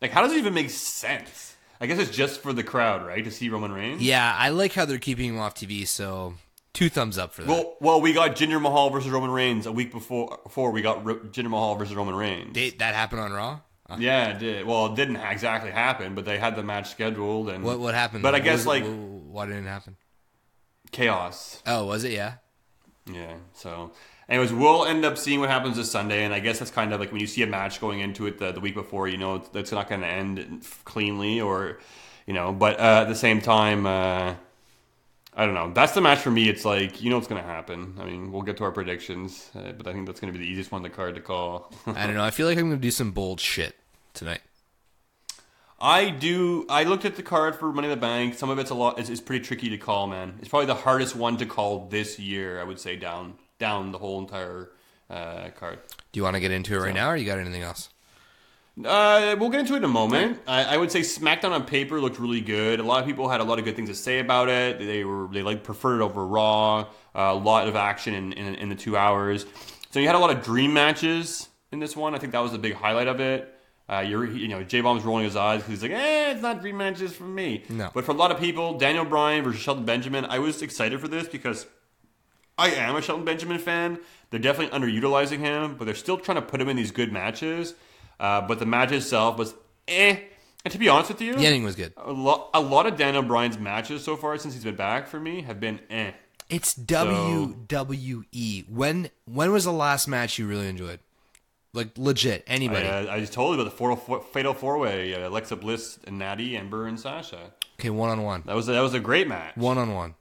Like, how does it even make sense? I guess it's just for the crowd, right? To see Roman Reigns? Yeah, I like how they're keeping him off TV, so 2 thumbs up for that. Well, we got Jinder Mahal versus Roman Reigns a week before we got Jinder Mahal versus Roman Reigns. That happened on Raw? Yeah, it did. Well, it didn't exactly happen, but they had the match scheduled. And What happened? But I guess, why didn't it happen? Chaos. Oh, was it? Yeah? Yeah, so... Anyways, we'll end up seeing what happens this Sunday, and I guess that's kind of like when you see a match going into it the week before, you know that's not going to end cleanly, or But at the same time, I don't know. That's the match for me. It's like what's going to happen. I mean, we'll get to our predictions, but I think that's going to be the easiest one on the card to call. I don't know. I feel like I'm going to do some bold shit tonight. I do. I looked at the card for Money in the Bank. Some of it's it's pretty tricky to call, man. It's probably the hardest one to call this year. I would say down the whole entire card. Do you want to get into it right now, or you got anything else? We'll get into it in a moment. I would say SmackDown on paper looked really good. A lot of people had a lot of good things to say about it. They preferred it over Raw. A lot of action in the 2 hours. So you had a lot of dream matches in this one. I think that was the big highlight of it. J-Bomb's rolling his eyes because he's like, it's not dream matches for me. No. But for a lot of people, Daniel Bryan versus Shelton Benjamin, I was excited for this because I am a Shelton Benjamin fan. They're definitely underutilizing him, but they're still trying to put him in these good matches. But the match itself was And to be honest with you, the ending was good. A lot of Daniel Bryan's matches so far since he's been back for me have been It's WWE. When was the last match you really enjoyed? Like, legit, anybody. I just told you about the Fatal 4-Way, Alexa Bliss and Natty, Ember, and Sasha. Okay, one-on-one. That was a great match. One-on-one.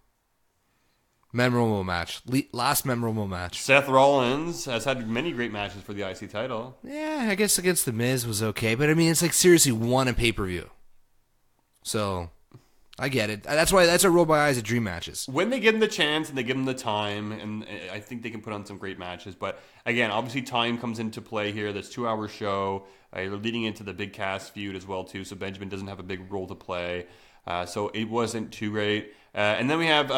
Memorable match. Last memorable match. Seth Rollins has had many great matches for the IC title. Yeah, I guess against The Miz was okay, but I mean, it's like seriously won a pay-per-view. So, I get it. That's why that's a roll by eyes at dream matches. When they give them the chance and they give them the time, and I think they can put on some great matches. But again, obviously time comes into play here. This 2-hour show. You're leading into the big Cass feud as well too. So Benjamin doesn't have a big role to play. So it wasn't too great. And then we have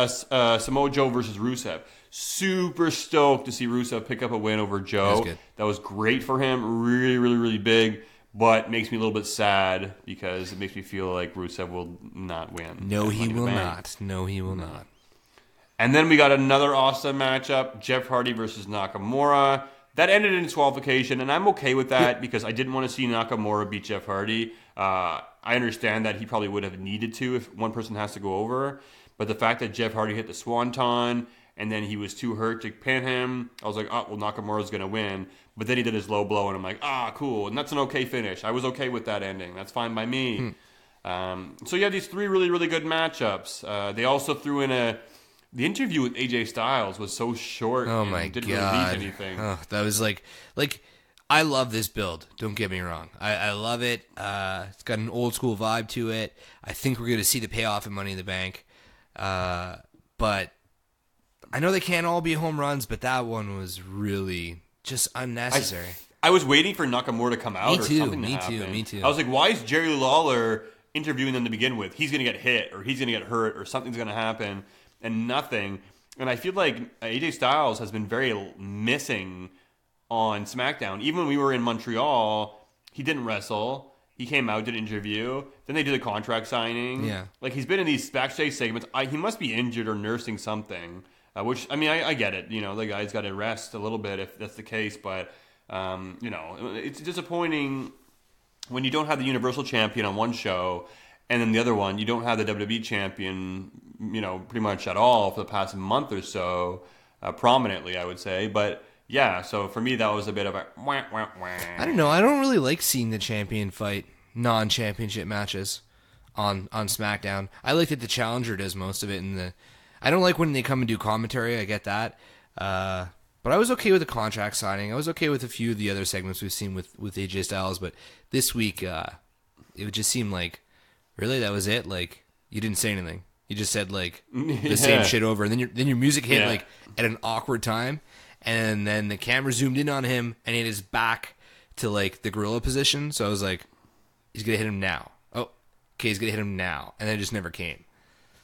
Samoa Joe versus Rusev. Super stoked to see Rusev pick up a win over Joe. That was great for him. Really, really, really big. But makes me a little bit sad because it makes me feel like Rusev will not win. No, he will not. No, he will not. And then we got another awesome matchup, Jeff Hardy versus Nakamura. That ended in disqualification, and I'm okay with that because I didn't want to see Nakamura beat Jeff Hardy. I understand that he probably would have needed to if one person has to go over. But the fact that Jeff Hardy hit the Swanton and then he was too hurt to pin him, I was like, oh, well, Nakamura's going to win. But then he did his low blow, and I'm like, cool. And that's an okay finish. I was okay with that ending. That's fine by me. So you have these three really, really good matchups. They also threw in the interview with AJ Styles was so short. Oh my didn't god! Really leave anything. Oh, that was like I love this build. Don't get me wrong. I love it. It's got an old school vibe to it. I think we're going to see the payoff in Money in the Bank. But I know they can't all be home runs, but that one was really just unnecessary. I was waiting for Nakamura to come out or something to happen. Me too. I was like, why is Jerry Lawler interviewing them to begin with? He's going to get hit or he's going to get hurt or something's going to happen. And nothing. And I feel like AJ Styles has been very missing on SmackDown. Even when we were in Montreal, he didn't wrestle. He came out, did an interview. Then they did a contract signing. Yeah. Like, he's been in these backstage segments. He must be injured or nursing something. Which, I mean, I get it. You know, the guy's got to rest a little bit if that's the case. But, you know, it's disappointing when you don't have the Universal Champion on one show and then the other one, you don't have the WWE Champion, you know, pretty much at all for the past month or so, prominently, I would say. But, yeah, so for me, that was a bit of a wah, wah, wah. I don't know. I don't really like seeing the champion fight non-championship matches on SmackDown. I like that the challenger does most of it. I don't like when they come and do commentary. I get that. But I was okay with the contract signing. I was okay with a few of the other segments we've seen with AJ Styles. But this week, it would just seem like, really, that was it? Like, you didn't say anything. You just said, like, the same shit over. And then your music hit, like, at an awkward time. And then the camera zoomed in on him, and he had his back to, like, the gorilla position. So I was like, he's going to hit him now. Oh, okay, he's going to hit him now. And then it just never came.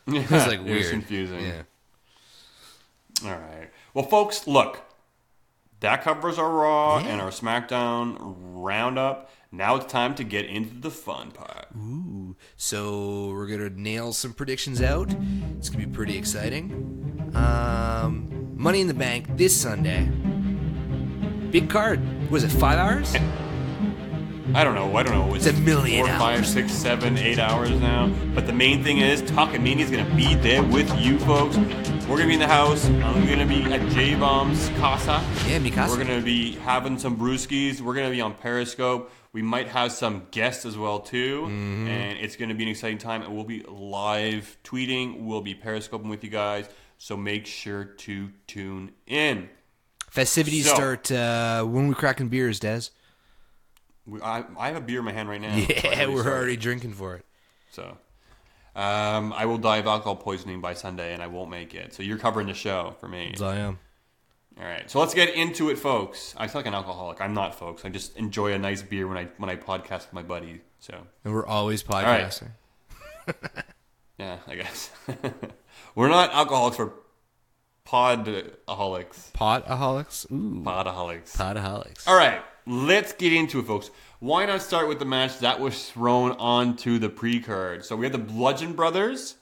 It was, like, weird. It was confusing. Yeah. All right. Well, folks, look. That covers our Raw and our SmackDown roundup. Now it's time to get into the fun part. Ooh. So we're going to nail some predictions out. It's going to be pretty exciting. Money in the Bank this Sunday. Big card. Was it 5 hours? I don't know. It's a million 4, 5, 6, 7, 8 hours now. But the main thing is, Talkamania is going to be there with you folks. We're going to be in the house. I'm going to be at J-Bomb's Casa. Yeah, mi casa. We're going to be having some brewskis. We're going to be on Periscope. We might have some guests as well, too. Mm-hmm. And it's going to be an exciting time. And we'll be live tweeting. We'll be Periscoping with you guys. So make sure to tune in. Festivities start when we're cracking beers, Dez. I have a beer in my hand right now. Yeah, we're already drinking for it. So, I will die of alcohol poisoning by Sunday, and I won't make it. So you're covering the show for me. Yes, I am. All right, so let's get into it, folks. I feel like an alcoholic. I'm not, folks. I just enjoy a nice beer when I podcast with my buddy. So, and we're always podcasting. Right. Yeah, I guess we're not alcoholics. We're podaholics. Podaholics. Ooh. Podaholics. All right. Let's get into it, folks. Why not start with the match that was thrown onto the pre-card? So we have the Bludgeon Brothers,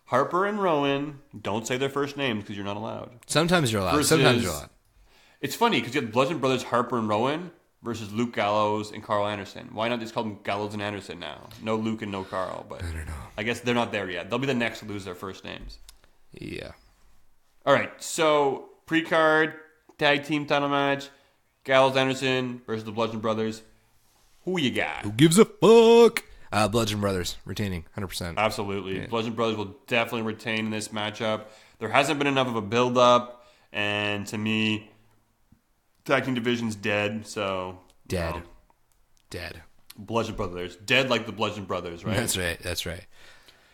Harper and Rowan. Don't say their first names because you're not allowed. Sometimes you're allowed. Sometimes you're allowed. It's funny because you have the Bludgeon Brothers, Harper and Rowan versus Luke Gallows and Carl Anderson. Why not just call them Gallows and Anderson now? No Luke and no Carl. But I don't know. I guess they're not there yet. They'll be the next to lose their first names. Yeah. All right. So pre-card tag team title match. Gallows Anderson versus the Bludgeon Brothers. Who you got? Who gives a fuck? Bludgeon Brothers retaining 100%. Absolutely. Yeah. Bludgeon Brothers will definitely retain in this matchup. There hasn't been enough of a build-up, and to me, tag team division's dead. So dead. Bludgeon Brothers dead like the Bludgeon Brothers, right? That's right.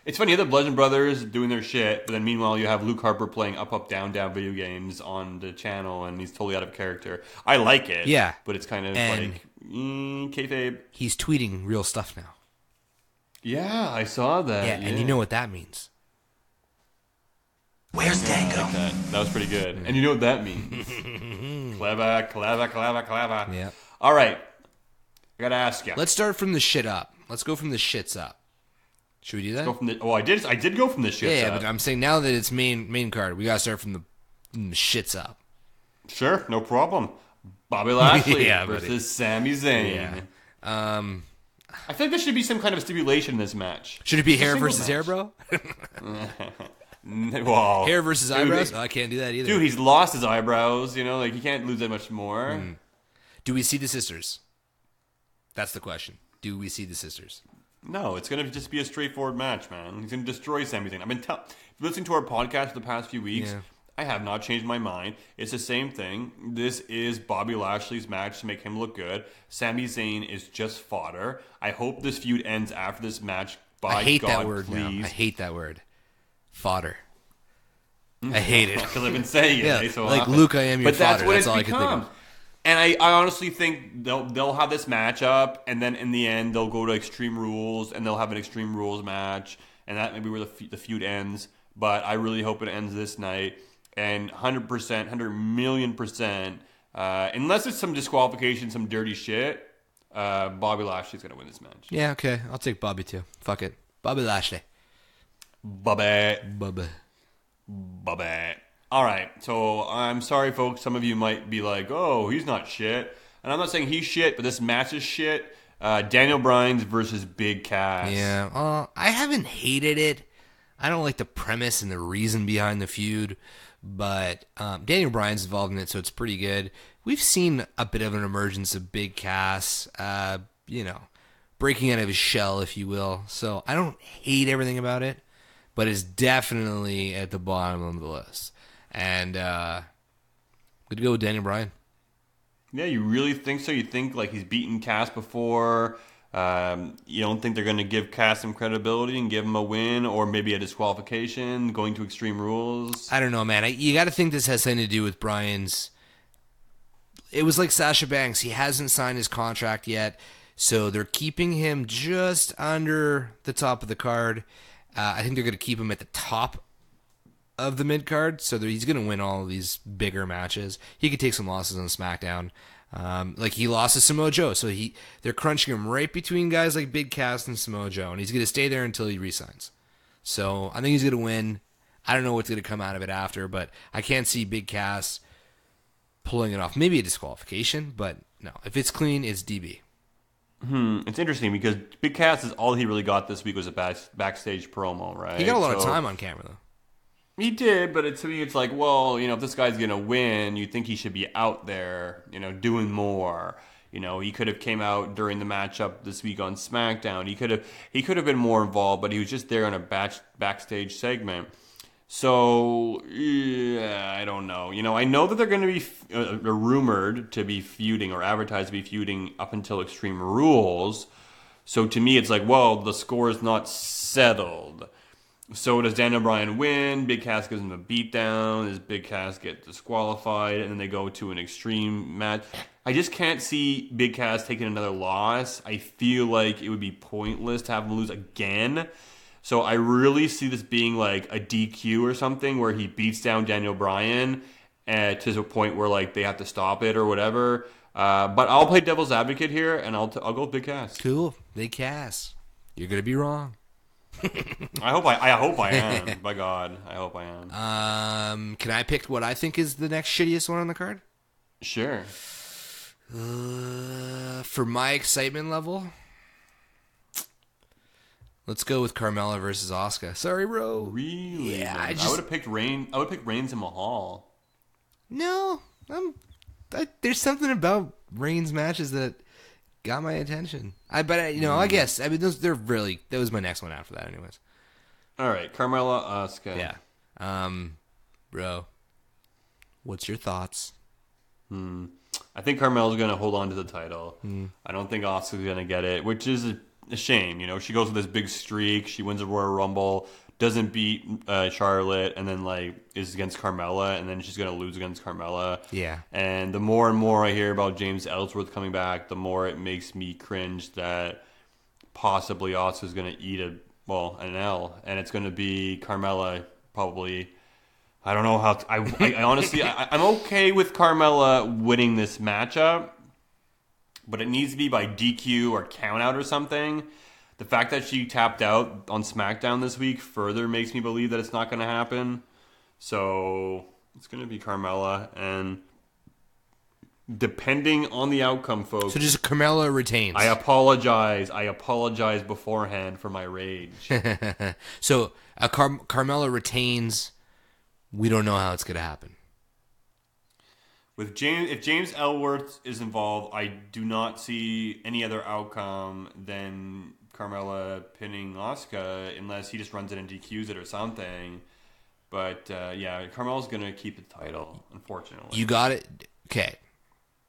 It's funny, you have the Bludgeon Brothers doing their shit, but then meanwhile you have Luke Harper playing up, down video games on the channel, and he's totally out of character. I like it, yeah, but it's kind of like kayfabe. He's tweeting real stuff now. Yeah, I saw that. Yeah, and you know what that means. Where's Dango? I like that was pretty good. And you know what that means. Clever. Yeah. All right. I got to ask you. Let's start from the shit up. Let's go from the shits up. Should we do that? Go from the, I did go from the shits Yeah, up. but I'm saying now that it's main card, we gotta start from the shits up. Sure, no problem. Bobby Lashley Yeah, versus buddy. Sami Zayn. Yeah. I think there should be some kind of stipulation in this match. Should it be hair single versus hair, bro? Well, Hair versus eyebrows? Oh, I can't do that either. Dude, he's lost his eyebrows. You know, like he can't lose that much more. Do we see the sisters? That's the question. Do we see the sisters? No, it's gonna just be a straightforward match, man. He's gonna destroy Sami Zayn. I've been listening to our podcast for the past few weeks. Yeah. I have not changed my mind. It's the same thing. This is Bobby Lashley's match to make him look good. Sami Zayn is just fodder. I hope this feud ends after this match. By I hate God, that word please. now. I hate that word. Fodder. I hate it. Because I've been saying it. Yeah, so like often. Luke, I am your but that's fodder. what That's it's all I can think become. of. And I honestly think they'll have this match up, and then in the end they'll go to Extreme Rules, and they'll have an Extreme Rules match, and that may be where the feud ends. But I really hope it ends this night, and 100%, 100 million %, unless it's some disqualification, some dirty shit, Bobby Lashley's gonna win this match. Yeah, okay. I'll take Bobby too. Fuck it. Bobby Lashley. Bobby. All right, so I'm sorry, folks. Some of you might be like, "Oh, he's not shit," and I'm not saying he's shit, but this match is shit. Daniel Bryan versus Big Cass. Yeah, I haven't hated it. I don't like the premise and the reason behind the feud, but Daniel Bryan's involved in it, so it's pretty good. We've seen a bit of an emergence of Big Cass, breaking out of his shell, if you will. So I don't hate everything about it, but it's definitely at the bottom of the list. And good to go with Daniel Bryan. Yeah, you really think so? You think like he's beaten Cass before? You don't think they're going to give Cass some credibility and give him a win, or maybe a disqualification, going to Extreme Rules? I don't know, man. You got to think this has something to do with Bryan's. It was like Sasha Banks. He hasn't signed his contract yet, so they're keeping him just under the top of the card. I think they're going to keep him at the top of the mid card, so he's going to win all of these bigger matches. He could take some losses on SmackDown, like he lost to Samoa Joe, so they're crunching him right between guys like Big Cass and Samoa Joe, and he's going to stay there until he resigns. So I think he's going to win. I don't know what's going to come out of it after, but I can't see Big Cass pulling it off. Maybe a disqualification, but no. If it's clean, it's DB. It's interesting because Big Cass is all he really got this week was a backstage promo, right? He got a lot of time on camera, though. He did, but to me, it's like, well, if this guy's gonna win, you think he should be out there, doing more. He could have came out during the matchup this week on SmackDown. He could have been more involved, but he was just there on a backstage segment. So yeah, I don't know. I know that they're going to be rumored to be feuding or advertised to be feuding up until Extreme Rules. So to me, it's like, well, the score is not settled. So does Daniel Bryan win? Big Cass gives him a beatdown. Does Big Cass get disqualified? And then they go to an extreme match. I just can't see Big Cass taking another loss. I feel like it would be pointless to have him lose again. So I really see this being like a DQ or something where he beats down Daniel Bryan to the point where like they have to stop it or whatever. But I'll play devil's advocate here, and I'll go with Big Cass. Cool. Big Cass. You're going to be wrong. I hope I am. By God, I hope I am. Can I pick what I think is the next shittiest one on the card? Sure. For my excitement level, let's go with Carmella versus Asuka. Sorry, bro. Really? Yeah, I would have picked Reigns. I would pick Reigns and Mahal. No, there's something about Reigns matches that got my attention. I guess that was my next one after that, anyways. All right, Carmella, Asuka. Yeah. Bro, what's your thoughts? I think Carmella's going to hold on to the title. I don't think Asuka's going to get it, which is a shame. She goes with this big streak. She wins a Royal Rumble, doesn't beat Charlotte, and then is against Carmella, and then she's going to lose against Carmella. Yeah. And the more and more I hear about James Ellsworth coming back, the more it makes me cringe that possibly Asuka's going to eat an L, and it's going to be Carmella probably. I don't know how. I honestly, I'm okay with Carmella winning this matchup, but it needs to be by DQ or countout or something. The fact that she tapped out on SmackDown this week further makes me believe that it's not going to happen. So it's going to be Carmella, and depending on the outcome, folks. So just Carmella retains. I apologize. I apologize beforehand for my rage. So Carmella retains. We don't know how it's going to happen. With James, if James Ellsworth is involved, I do not see any other outcome than Carmella pinning Asuka, unless he just runs it and DQs it or something. But yeah, Carmella's going to keep the title, unfortunately. You got it. Okay.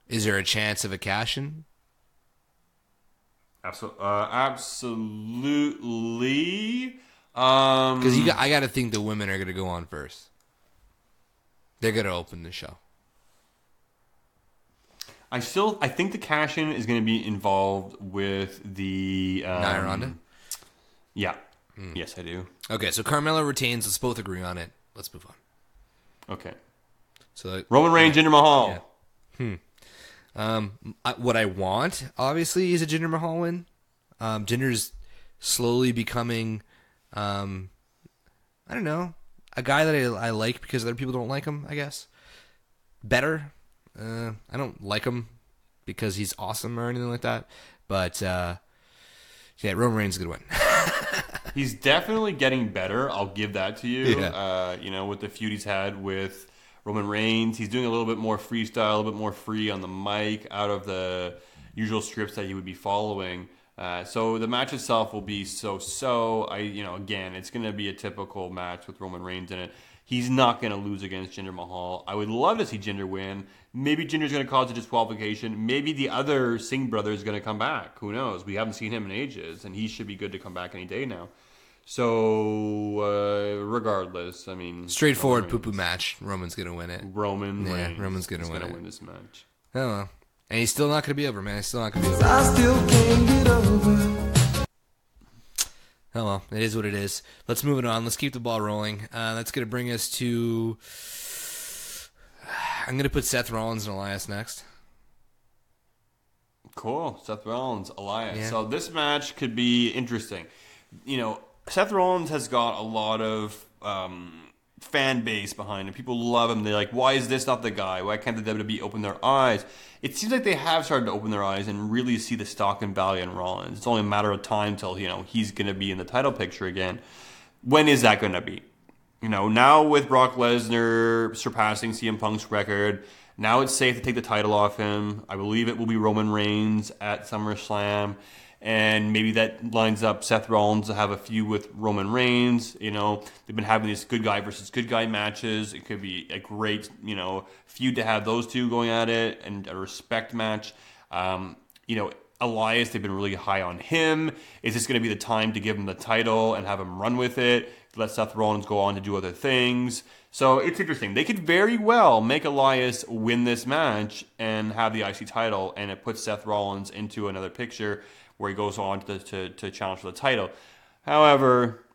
Is there a chance of a cash-in? Absolutely. Because I got to think the women are going to go on first. They're going to open the show. I think the cash-in is going to be involved with the Nia Ronda? Yeah. Yes, I do. Okay, so Carmella retains. Let's both agree on it. Let's move on. Okay. So Roman Reigns, Jinder Mahal. Yeah. What I want, obviously, is a Jinder Mahal win. Jinder's slowly becoming, I don't know, a guy that I like because other people don't like him, I guess. Better. I don't like him because he's awesome or anything like that. But, yeah, Roman Reigns is going to win. He's definitely getting better. I'll give that to you. Yeah. With the feud he's had with Roman Reigns, he's doing a little bit more freestyle, a little bit more free on the mic, out of the usual scripts that he would be following. So the match itself will be so. Again, it's going to be a typical match with Roman Reigns in it. He's not going to lose against Jinder Mahal. I would love to see Jinder win. Maybe Jinder's going to cause a disqualification. Maybe the other Singh brother is going to come back. Who knows? We haven't seen him in ages, and he should be good to come back any day now. So, regardless, I mean... Straightforward poo-poo match. Roman's going to win it. Roman's going to win this match. Oh, well. And he's still not going to be over, man. He's still not going to be over. I still can't get over. Oh, well. It is what it is. Let's move it on. Let's keep the ball rolling. That's going to bring us to... I'm going to put Seth Rollins and Elias next. Cool. Seth Rollins, Elias. Yeah. So this match could be interesting. Seth Rollins has got a lot of fan base behind him. People love him. They're like, why is this not the guy? Why can't the WWE open their eyes? It seems like they have started to open their eyes and really see the stock and value in Rollins. It's only a matter of time till he's going to be in the title picture again. When is that going to be? Now with Brock Lesnar surpassing CM Punk's record, now it's safe to take the title off him. I believe it will be Roman Reigns at SummerSlam. And maybe that lines up Seth Rollins to have a feud with Roman Reigns. They've been having these good guy versus good guy matches. It could be a great, feud to have those two going at it, and a respect match. Elias, they've been really high on him. Is this going to be the time to give him the title and have him run with it? Let Seth Rollins go on to do other things. So it's interesting. They could very well make Elias win this match and have the IC title, and it puts Seth Rollins into another picture where he goes on to challenge for the title. However,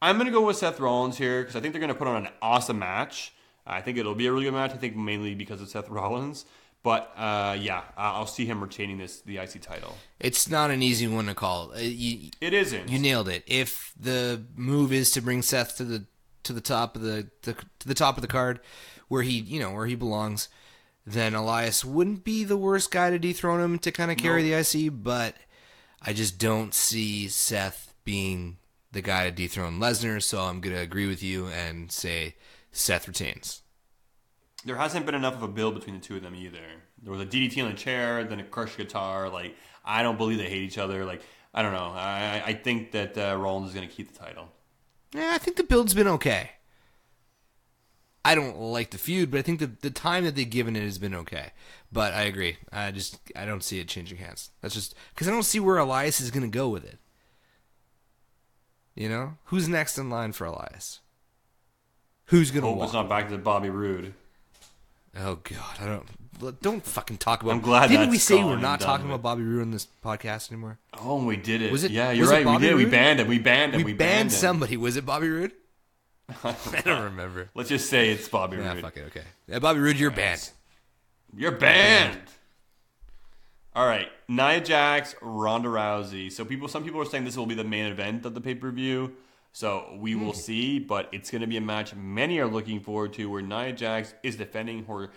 I'm going to go with Seth Rollins here because I think they're going to put on an awesome match. I think it'll be a really good match. I think mainly because of Seth Rollins. But, I'll see him retaining the IC title. It's not an easy one to call. It isn't. You nailed it. If the move is to bring Seth to the top of the top of the card, where he belongs, then Elias wouldn't be the worst guy to dethrone him to kind of carry the IC. But I just don't see Seth being the guy to dethrone Lesnar. So I'm gonna agree with you and say Seth retains. There hasn't been enough of a build between the two of them either. There was a DDT on the chair, then a crushed guitar. I don't believe they hate each other. I don't know. I think that Rollins is going to keep the title. Yeah, I think the build's been okay. I don't like the feud, but I think the time that they've given it has been okay. But I agree. I don't see it changing hands. That's just because I don't see where Elias is going to go with it. Who's next in line for Elias? Who's going to Hope it's not back to Bobby Roode. Oh God, don't fucking talk about. I'm glad. Didn't we say we're not talking about Bobby Roode on this podcast anymore? Oh, we did it. Was it? Yeah, you're right. We did. We banned him. We banned him. We banned somebody. Was it Bobby Roode? I don't remember. Let's just say it's Bobby Roode. Yeah, fuck it. Okay. Yeah, Bobby Roode, you're banned. You're banned. All right, Nia Jax, Ronda Rousey. So some people are saying this will be the main event of the pay-per-view. So we will see, but it's going to be a match many are looking forward to, where Nia Jax is defending her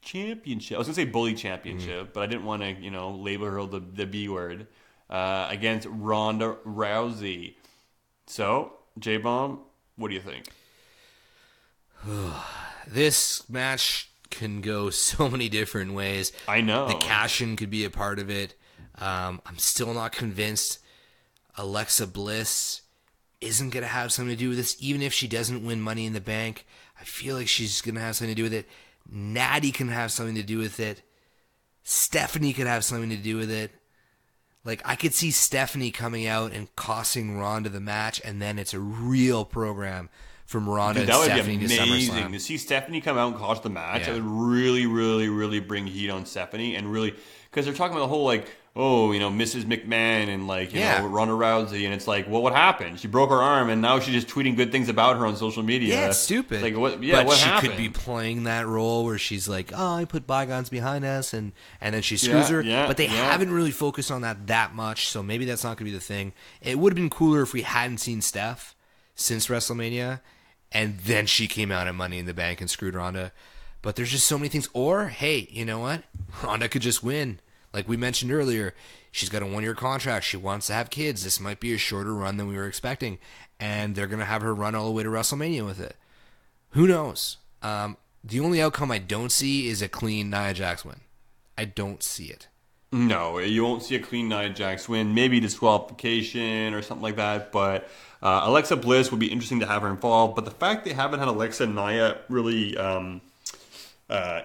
championship. I was going to say bully championship, but I didn't want to, label her the B word, against Ronda Rousey. So, J-Bomb, what do you think? This match can go so many different ways. I know. The cash-in could be a part of it. I'm still not convinced Alexa Bliss isn't going to have something to do with this. Even if she doesn't win Money in the Bank, I feel like she's going to have something to do with it. Natty can have something to do with it. Stephanie could have something to do with it. Like, I could see Stephanie coming out and costing Ronda the match, and then it's a real program from Ronda and Stephanie to SummerSlam. That would be amazing. To see Stephanie come out and cost the match, Yeah. That would really, really, really bring heat on Stephanie. And really, because they're talking about the whole, Mrs. McMahon and, Ronda Rousey. And it's like, well, what happened? She broke her arm, and now she's just tweeting good things about her on social media. Yeah, it's stupid. Like, what she happened? could be playing that role where she's like, oh, I put bygones behind us, and then she screws her. But they haven't really focused on that much, so maybe that's not going to be the thing. It would have been cooler if we hadn't seen Steph since WrestleMania, and then she came out at Money in the Bank and screwed Ronda. But there's just so many things. Or, hey, you know what? Ronda could just win. Like we mentioned earlier, she's got a 1-year contract. She wants to have kids. This might be a shorter run than we were expecting. And they're going to have her run all the way to WrestleMania with it. Who knows? The only outcome I don't see is a clean Nia Jax win. I don't see it. No, you won't see a clean Nia Jax win. Maybe disqualification or something like that. But Alexa Bliss would be interesting to have her involved. But the fact they haven't had Alexa and Nia really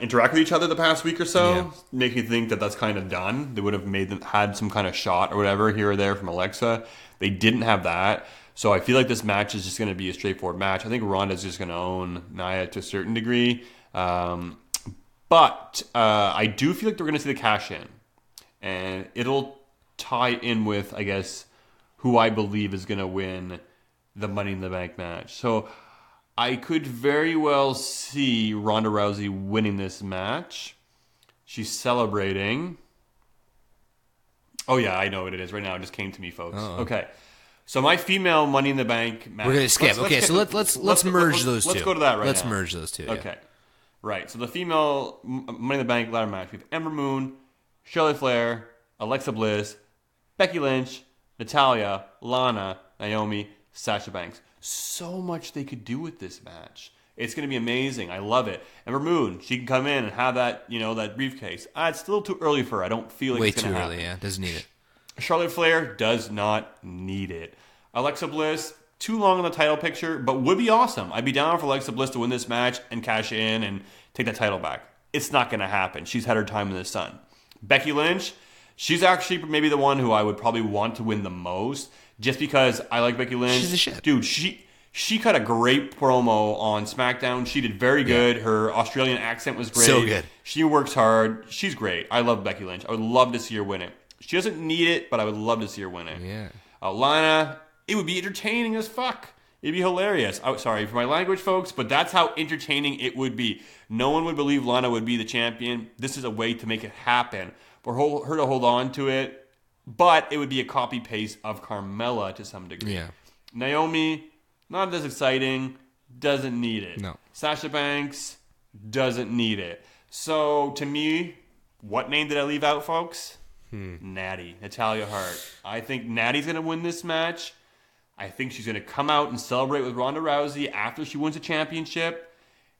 interact with each other the past week or so make me think that that's kind of done. They would have had some kind of shot or whatever here or there from Alexa. They didn't have that. So I feel like this match is just going to be a straightforward match. I think Ronda's just going to own Nia to a certain degree. But I do feel like we're going to see the cash in. And it'll tie in with, I guess, who I believe is going to win the Money in the Bank match. So I could very well see Ronda Rousey winning this match. She's celebrating. Oh, yeah, I know what it is right now. It just came to me, folks. Oh. Okay. So my female Money in the Bank match. We're going to skip. Let's merge those two. Let's go to that right now. Let's merge those two. Okay. Right. So the female Money in the Bank ladder match. We have Ember Moon, Charlotte Flair, Alexa Bliss, Becky Lynch, Natalya, Lana, Naomi, Sasha Banks. So much they could do with this match. It's going to be amazing. I love it. Ember Moon, she can come in and have that, that briefcase. It's still too early for her. I don't feel like it's going to happen. Way too early, yeah. Doesn't need it. Charlotte Flair does not need it. Alexa Bliss, too long in the title picture, but would be awesome. I'd be down for Alexa Bliss to win this match and cash in and take that title back. It's not going to happen. She's had her time in the sun. Becky Lynch, she's actually maybe the one who I would probably want to win the most, just because I like Becky Lynch. She's the shit. Dude, she cut a great promo on SmackDown. She did very good. Yeah. Her Australian accent was great. So good. She works hard. She's great. I love Becky Lynch. I would love to see her win it. She doesn't need it, but I would love to see her win it. Yeah. Lana, it would be entertaining as fuck. It'd be hilarious. Oh, sorry for my language, folks, but that's how entertaining it would be. No one would believe Lana would be the champion. This is a way to make it happen. For her to hold on to it, but it would be a copy-paste of Carmella to some degree. Yeah. Naomi, not as exciting, doesn't need it. No. Sasha Banks, doesn't need it. So, to me, what name did I leave out, folks? Natty, Natalya Hart. I think Natty's going to win this match. I think she's going to come out and celebrate with Ronda Rousey after she wins the championship.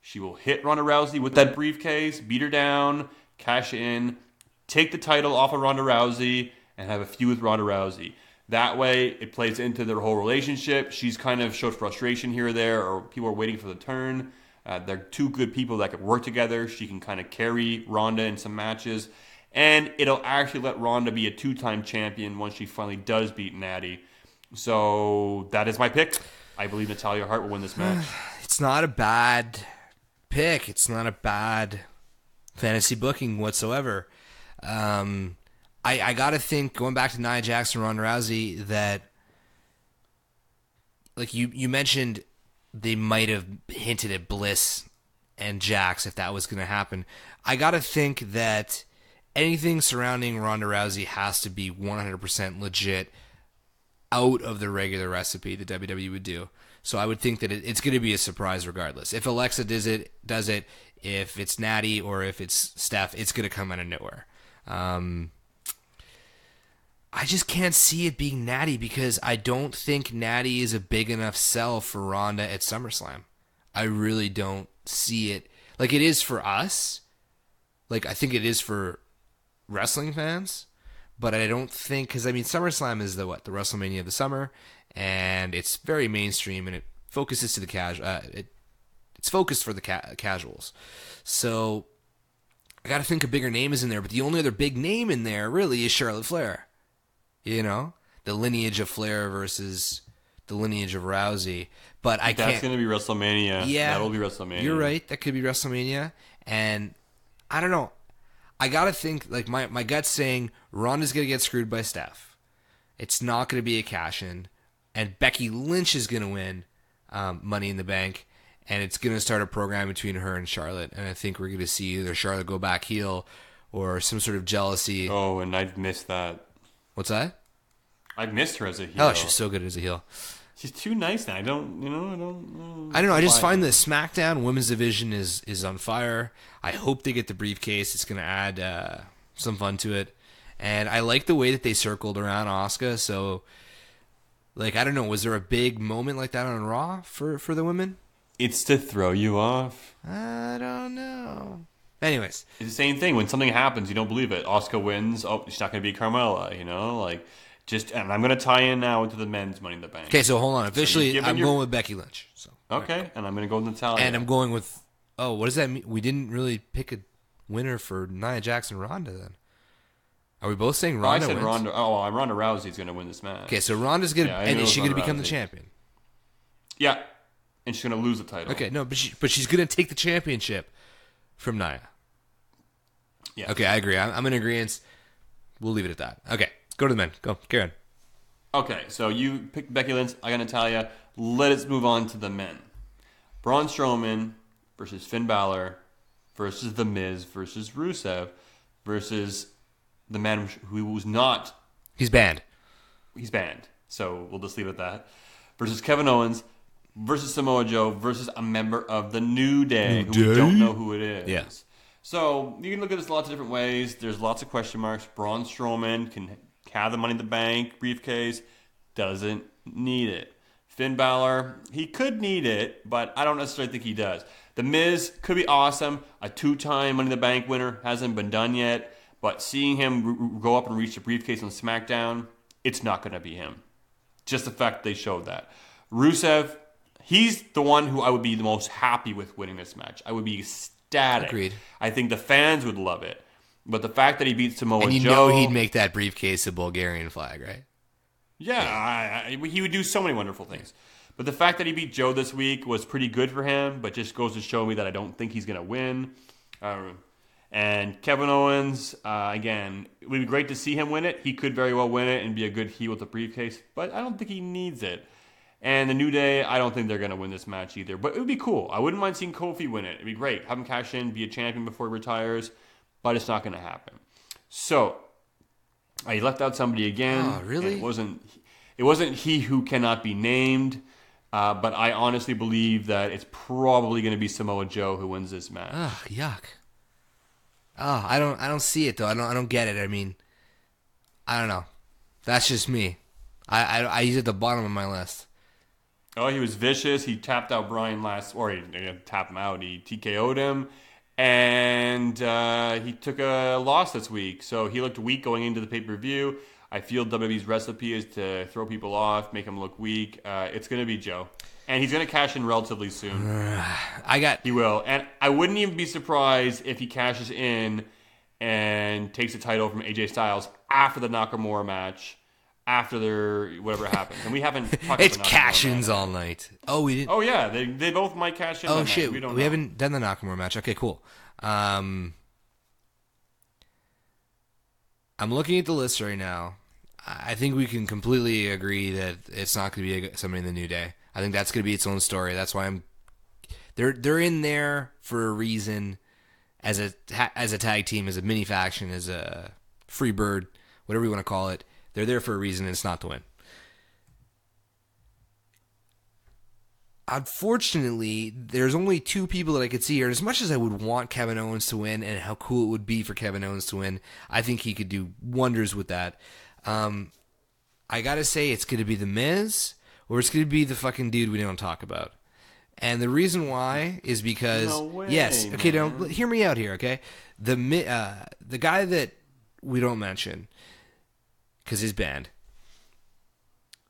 She will hit Ronda Rousey with that briefcase, beat her down, cash in, take the title off of Ronda Rousey, and have a feud with Ronda Rousey. That way, it plays into their whole relationship. She's kind of showed frustration here or there, or people are waiting for the turn. They're two good people that could work together. She can kind of carry Ronda in some matches. And it'll actually let Ronda be a 2-time champion once she finally does beat Natty. So that is my pick. I believe Natalya Hart will win this match. It's not a bad pick. It's not a bad fantasy booking whatsoever. I got to think, going back to Nia Jax and Ronda Rousey, that, like you mentioned, they might have hinted at Bliss and Jax if that was going to happen. I got to think that anything surrounding Ronda Rousey has to be 100% legit, out of the regular recipe the WWE would do. So I would think that it's going to be a surprise regardless. If Alexa does it, if it's Natty or if it's Steph, it's going to come out of nowhere. I just can't see it being Natty because I don't think Natty is a big enough sell for Ronda at SummerSlam. I really don't see it. Like, it is for us. Like, I think it is for wrestling fans. But I don't think, because I mean, SummerSlam is the WrestleMania of the summer, and it's very mainstream, and it focuses to the it's focused for the casuals. So I got to think a bigger name is in there, but the only other big name in there really is Charlotte Flair. You know, the lineage of Flair versus the lineage of Rousey. But I can't. That's going to be WrestleMania. Yeah, that'll be WrestleMania. You're right. That could be WrestleMania, and I don't know. I gotta think, like, my gut's saying Ronda's gonna get screwed by Steph. It's not gonna be a cash-in, and Becky Lynch is gonna win Money in the Bank, and it's gonna start a program between her and Charlotte. And I think we're gonna see either Charlotte go back heel or some sort of jealousy. Oh, and I've missed that. What's that? I've missed her as a heel. Oh, she's so good as a heel. She's too nice now. I don't know. I just find the SmackDown women's division is on fire. I hope they get the briefcase. It's going to add some fun to it. And I like the way that they circled around Asuka. So, like, I don't know. Was there a big moment like that on Raw for the women? It's to throw you off. I don't know. Anyways. It's the same thing. When something happens, you don't believe it. Asuka wins. Oh, she's not going to be Carmella, you know? Like... and I'm going to tie in now into the men's Money in the Bank. Okay, so hold on. Officially, I'm going with Becky Lynch. So, okay, right. And I'm going to go with Natalya. And I'm going with... Oh, what does that mean? We didn't really pick a winner for Nia Jax and Ronda then. Are we both saying Ronda I said wins? Ronda. Oh, Ronda Rousey's going to win this match. Okay, so Ronda's going to... and is she going to become the champion? Yeah, and she's going to lose the title. Okay, no, but she's going to take the championship from Nia. Yeah. Okay, I agree. I'm in agreement. We'll leave it at that. Okay. Go to the men. Go, Karen. Okay, so you picked Becky Lynch. I got Natalya. Let us move on to the men. Braun Strowman versus Finn Balor versus The Miz versus Rusev versus the man who was not... He's banned. He's banned. So we'll just leave it at that. Versus Kevin Owens versus Samoa Joe versus a member of the New Day who we don't know who it is. Yeah. So you can look at this lots of different ways. There's lots of question marks. Braun Strowman can... have the Money in the Bank briefcase, doesn't need it. Finn Balor, he could need it, but I don't necessarily think he does. The Miz could be awesome. A 2-time Money in the Bank winner, hasn't been done yet, but seeing him go up and reach the briefcase on SmackDown, it's not going to be him. Just the fact they showed that. Rusev, he's the one who I would be the most happy with winning this match. I would be ecstatic. Agreed. I think the fans would love it. But the fact that he beat Samoa Joe... And you know he'd make that briefcase a Bulgarian flag, right? Yeah, he would do so many wonderful things. But the fact that he beat Joe this week was pretty good for him, but just goes to show me that I don't think he's going to win. And Kevin Owens, again, it would be great to see him win it. He could very well win it and be a good heel with the briefcase, but I don't think he needs it. And the New Day, I don't think they're going to win this match either. But it would be cool. I wouldn't mind seeing Kofi win it. It'd be great. Have him cash in, be a champion before he retires. But it's not going to happen. So, I left out somebody again. Oh, really? It wasn't he who cannot be named. But I honestly believe that it's probably going to be Samoa Joe who wins this match. Ugh, yuck. Oh, I don't see it though. I don't get it. I mean, I don't know. That's just me. He's at the bottom of my list. Oh, he was vicious. He tapped out Bryan he tapped him out. He TKO'd him. And he took a loss this week. So he looked weak going into the pay-per-view. I feel WWE's recipe is to throw people off, make them look weak. It's going to be Joe. And he's going to cash in relatively soon. He will. And I wouldn't even be surprised if he cashes in and takes the title from AJ Styles after the Nakamura match, after whatever happens. And we haven't talked about it's cash-ins all night. Oh, we didn't. Oh, yeah. They both might cash in. Oh, shit. We haven't done the Nakamura match. Okay, cool. I'm looking at the list right now. I think we can completely agree that it's not going to be somebody in the New Day. I think that's going to be its own story. That's why they're in there for a reason, as a tag team, as a mini faction, as a free bird, whatever you want to call it. They're there for a reason, and it's not to win. Unfortunately, there's only two people that I could see here. And as much as I would want Kevin Owens to win and how cool it would be for Kevin Owens to win, I think he could do wonders with that. I got to say it's going to be The Miz or it's going to be the fucking dude we don't talk about. And the reason why is because... No way, yes. Okay, man. now, hear me out here, okay? The guy that we don't mention because he's banned.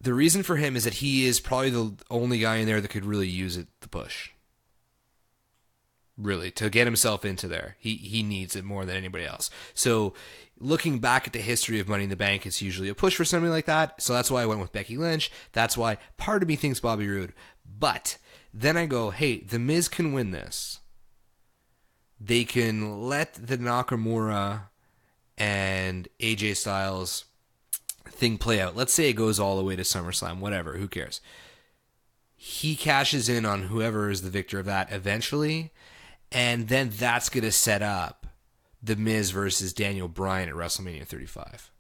The reason for him is that he is probably the only guy in there that could really use the push. Really, to get himself into there. He needs it more than anybody else. So, looking back at the history of Money in the Bank, it's usually a push for somebody like that. So that's why I went with Becky Lynch. That's why part of me thinks Bobby Roode. But then I go, hey, The Miz can win this. They can let the Nakamura and AJ Styles thing play out. Let's say it goes all the way to SummerSlam, whatever, who cares? He cashes in on whoever is the victor of that eventually, and then that's going to set up The Miz versus Daniel Bryan at WrestleMania 35.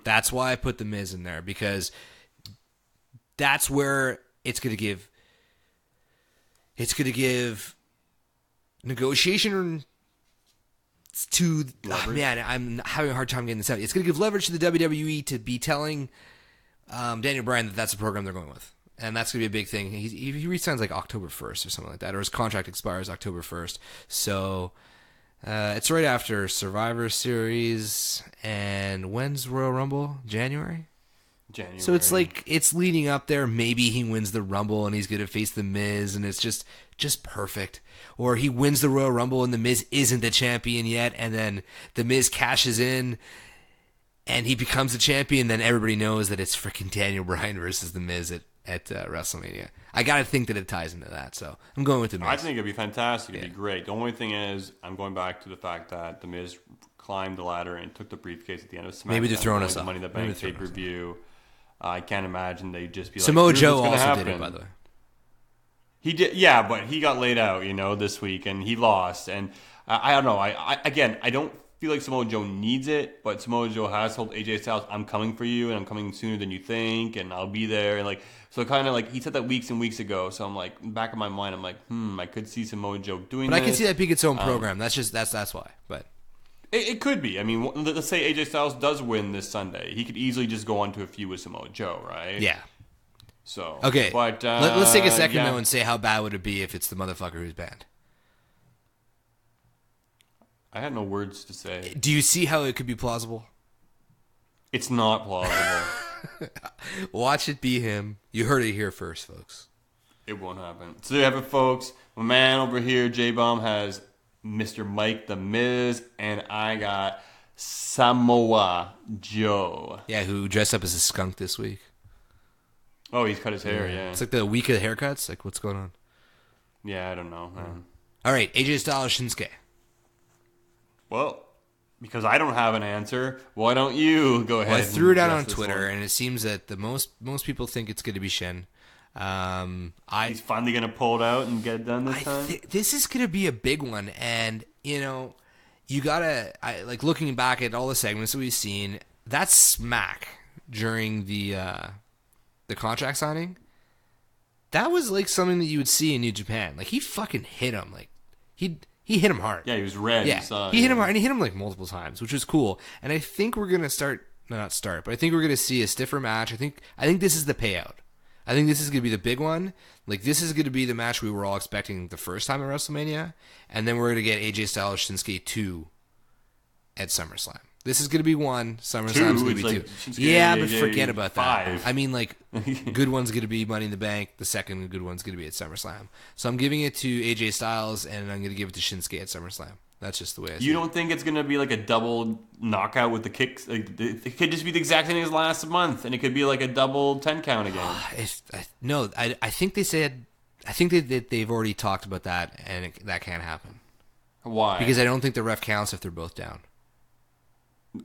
That's why I put The Miz in there, because that's where it's going to give negotiation to man, I'm having a hard time getting this out. It's going to give leverage to the WWE to be telling Daniel Bryan that that's the program they're going with, and that's going to be a big thing. He re-signs like October 1st or something like that, or his contract expires October 1st. So it's right after Survivor Series, and when's Royal Rumble? January. So it's like it's leading up there. Maybe he wins the Rumble and he's going to face The Miz, and it's just perfect. Or he wins the Royal Rumble and The Miz isn't the champion yet, and then The Miz cashes in and he becomes the champion. Then everybody knows that it's freaking Daniel Bryan versus The Miz at WrestleMania. I got to think that it ties into that, so I'm going with The Miz. I think it'd be fantastic. It'd be great. The only thing is, I'm going back to the fact that The Miz climbed the ladder and took the briefcase at the end of SmackDown. Maybe they're throwing us off. Money in the Bank pay-per-view. I can't imagine they'd just be like, Samoa here's Joe what's gonna also happen. did it, by the way. He did, yeah, but he got laid out, this week, and he lost. And I don't know. I don't feel like Samoa Joe needs it, but Samoa Joe has told AJ Styles, "I'm coming for you, and I'm coming sooner than you think, and I'll be there." And so kind of like he said that weeks and weeks ago. So I'm like, back of my mind, I'm like, I could see Samoa Joe doing. But this. I can see that being its own program. That's why. But it could be. I mean, let's say AJ Styles does win this Sunday. He could easily just go on to a feud with Samoa Joe, right? yeah. So Okay, but let's take a second though and say how bad would it be if it's the motherfucker who's banned. I had no words to say. Do you see how it could be plausible? It's not plausible. Watch it be him. You heard it here first, folks. It won't happen. So there you have it, folks. My man over here, J-Bomb, has Mr. Mike the Miz, and I got Samoa Joe. Yeah, who dressed up as a skunk this week. Oh, he's cut his hair, yeah. It's like the week of haircuts. Like, what's going on? Yeah, I don't know. All right, AJ Styles, Shinsuke. Well, because I don't have an answer, why don't you go ahead? Well, I threw it out on this Twitter, one? and it seems that the most people think it's going to be Shin. He's finally going to pull it out and get it done this time? This is going to be a big one, and, you got to, looking back at all the segments that we've seen, that smack during the contract signing, that was like something that you would see in New Japan. Like, he fucking hit him. Like, he hit him hard. Yeah, he was red. Yeah, he hit him hard, and he hit him like multiple times, which was cool. And I think we're gonna but I think we're gonna see a stiffer match. I think this is the payout. I think this is gonna be the big one. Like, this is gonna be the match we were all expecting the first time at WrestleMania, and then we're gonna get AJ Styles Shinsuke 2 at SummerSlam. This is going to be one. SummerSlam's going to be like two. Shinsuke Yeah, but forget about that. 5. I mean, like, good one's going to be Money in the Bank. The second good one's going to be at SummerSlam. So I'm giving it to AJ Styles, and I'm going to give it to Shinsuke at SummerSlam. That's just the way I see it. You don't think it's going to be like a double knockout with the kicks? Like, it could just be the exact same as last month, and it could be like a double 10 count again. No, I think they said... I think that they've already talked about that, and that can't happen. Why? Because I don't think the ref counts if they're both down.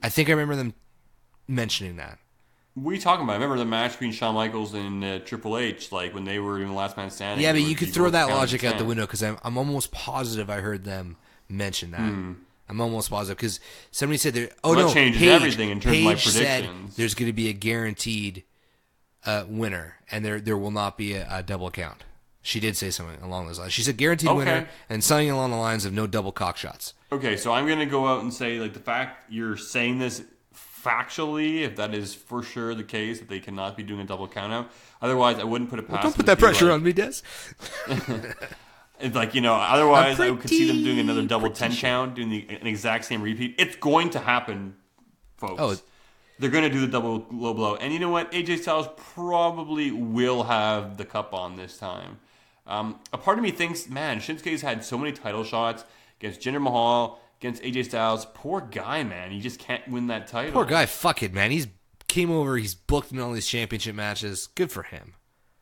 I think I remember them mentioning that. What are you talking about? I remember the match between Shawn Michaels and Triple H, like when they were in the Last Man Standing. Yeah, but you could throw that logic out the window because I'm almost positive I heard them mention that. I'm almost positive because somebody said there. Oh well, no, that changes Paige, everything in terms of my Paige predictions. said there's going to be a guaranteed winner, and there will not be a double count. She did say something along those lines. She said guaranteed winner and something along the lines of no double cock shots. Okay, so I'm going to go out and say, like, the fact you're saying this factually, if that is for sure the case, that they cannot be doing a double count out. Otherwise, I wouldn't put it past Don't put that pressure on me, Des. It's like, otherwise I could see them doing another double 10 count, doing an exact same repeat. It's going to happen, folks. Oh, they're going to do the double low blow. And you know what? AJ Styles probably will have the cup on this time. A part of me thinks, man, Shinsuke's had so many title shots against Jinder Mahal, against AJ Styles. Poor guy, man. He just can't win that title. Poor guy. Fuck it, man. He's came over. He's booked in all these championship matches. Good for him.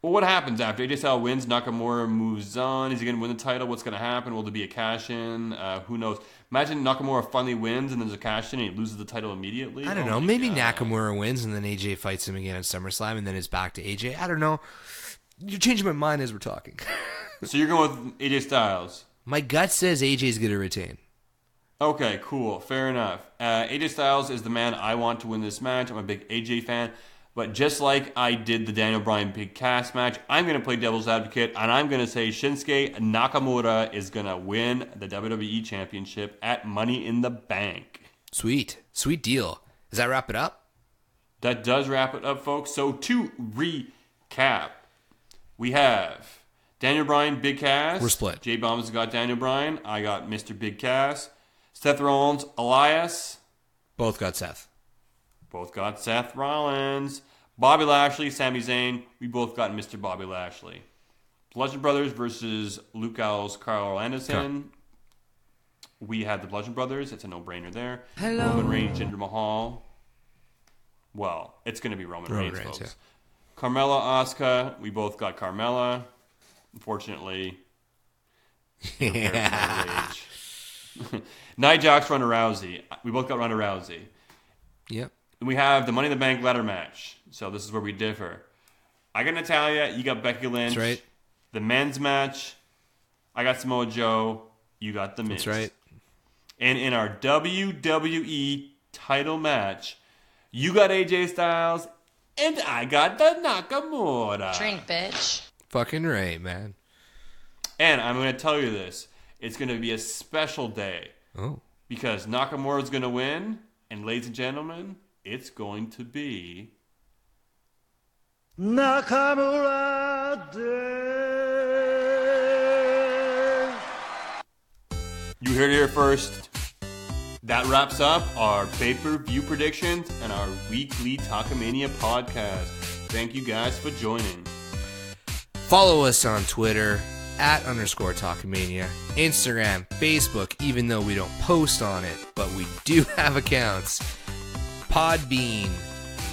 Well, what happens after AJ Styles wins? Nakamura moves on. Is he going to win the title? What's going to happen? Will there be a cash-in? Who knows? Imagine Nakamura finally wins and there's a cash-in and he loses the title immediately. I don't know. Maybe Nakamura wins and then AJ fights him again at SummerSlam and then it's back to AJ. I don't know. You're changing my mind as we're talking. So you're going with AJ Styles? My gut says AJ's going to retain. Okay, cool. Fair enough. AJ Styles is the man I want to win this match. I'm a big AJ fan. But just like I did the Daniel Bryan Big Cass match, I'm going to play devil's advocate, and I'm going to say Shinsuke Nakamura is going to win the WWE Championship at Money in the Bank. Sweet. Sweet deal. Does that wrap it up? That does wrap it up, folks. So to recap, we have Daniel Bryan, Big Cass. We're split. J-Bomb's got Daniel Bryan. I got Mr. Big Cass. Seth Rollins, Elias. Both got Seth. Both got Seth Rollins. Bobby Lashley, Sami Zayn. We both got Mr. Bobby Lashley. Bludgeon Brothers versus Luke Gallows, Carl Anderson. We had the Bludgeon Brothers. It's a no-brainer there. Hello. Roman Reigns, Jinder Mahal. Well, it's going to be Roman Reigns, folks. Yeah. Carmella, Asuka. We both got Carmella. Unfortunately. Yeah. Nia Jax, Ronda Rousey. We both got Ronda Rousey. Yep. We have the Money in the Bank ladder match. So this is where we differ. I got Natalya. You got Becky Lynch. That's right. The men's match. I got Samoa Joe. You got The Miz. That's right. And in our WWE title match, you got AJ Styles, and I got the Nakamura. Drink, bitch. Fucking right, man. And I'm going to tell you this. It's going to be a special day. Oh. Because Nakamura's going to win. And ladies and gentlemen, it's going to be Nakamura Day. You heard it here first. That wraps up our pay-per-view predictions and our weekly Talkamania podcast. Thank you guys for joining. Follow us on Twitter @_Talkamania, Instagram, Facebook, even though we don't post on it, but we do have accounts. Podbean,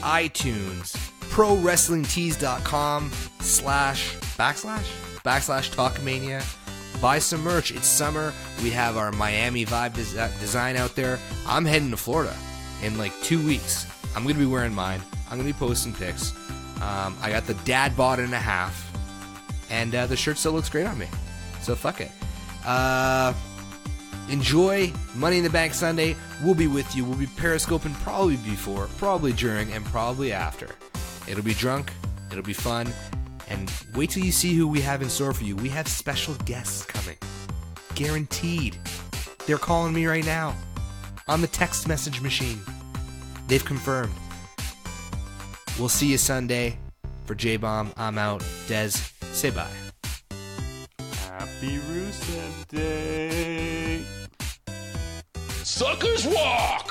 iTunes, ProWrestlingTees.com/Talkamania. Buy some merch. It's summer. We have our Miami vibe design out there. I'm heading to Florida in like 2 weeks. I'm going to be wearing mine. I'm going to be posting pics. I got the dad bod and a half. And the shirt still looks great on me. So fuck it. Enjoy Money in the Bank Sunday. We'll be with you. We'll be periscoping probably before, probably during, and probably after. It'll be drunk. It'll be fun. And wait till you see who we have in store for you. We have special guests coming. Guaranteed. They're calling me right now. On the text message machine. They've confirmed. We'll see you Sunday. For J-Bomb, I'm out. Des, say bye. Happy Rusev Day. Suckers walk!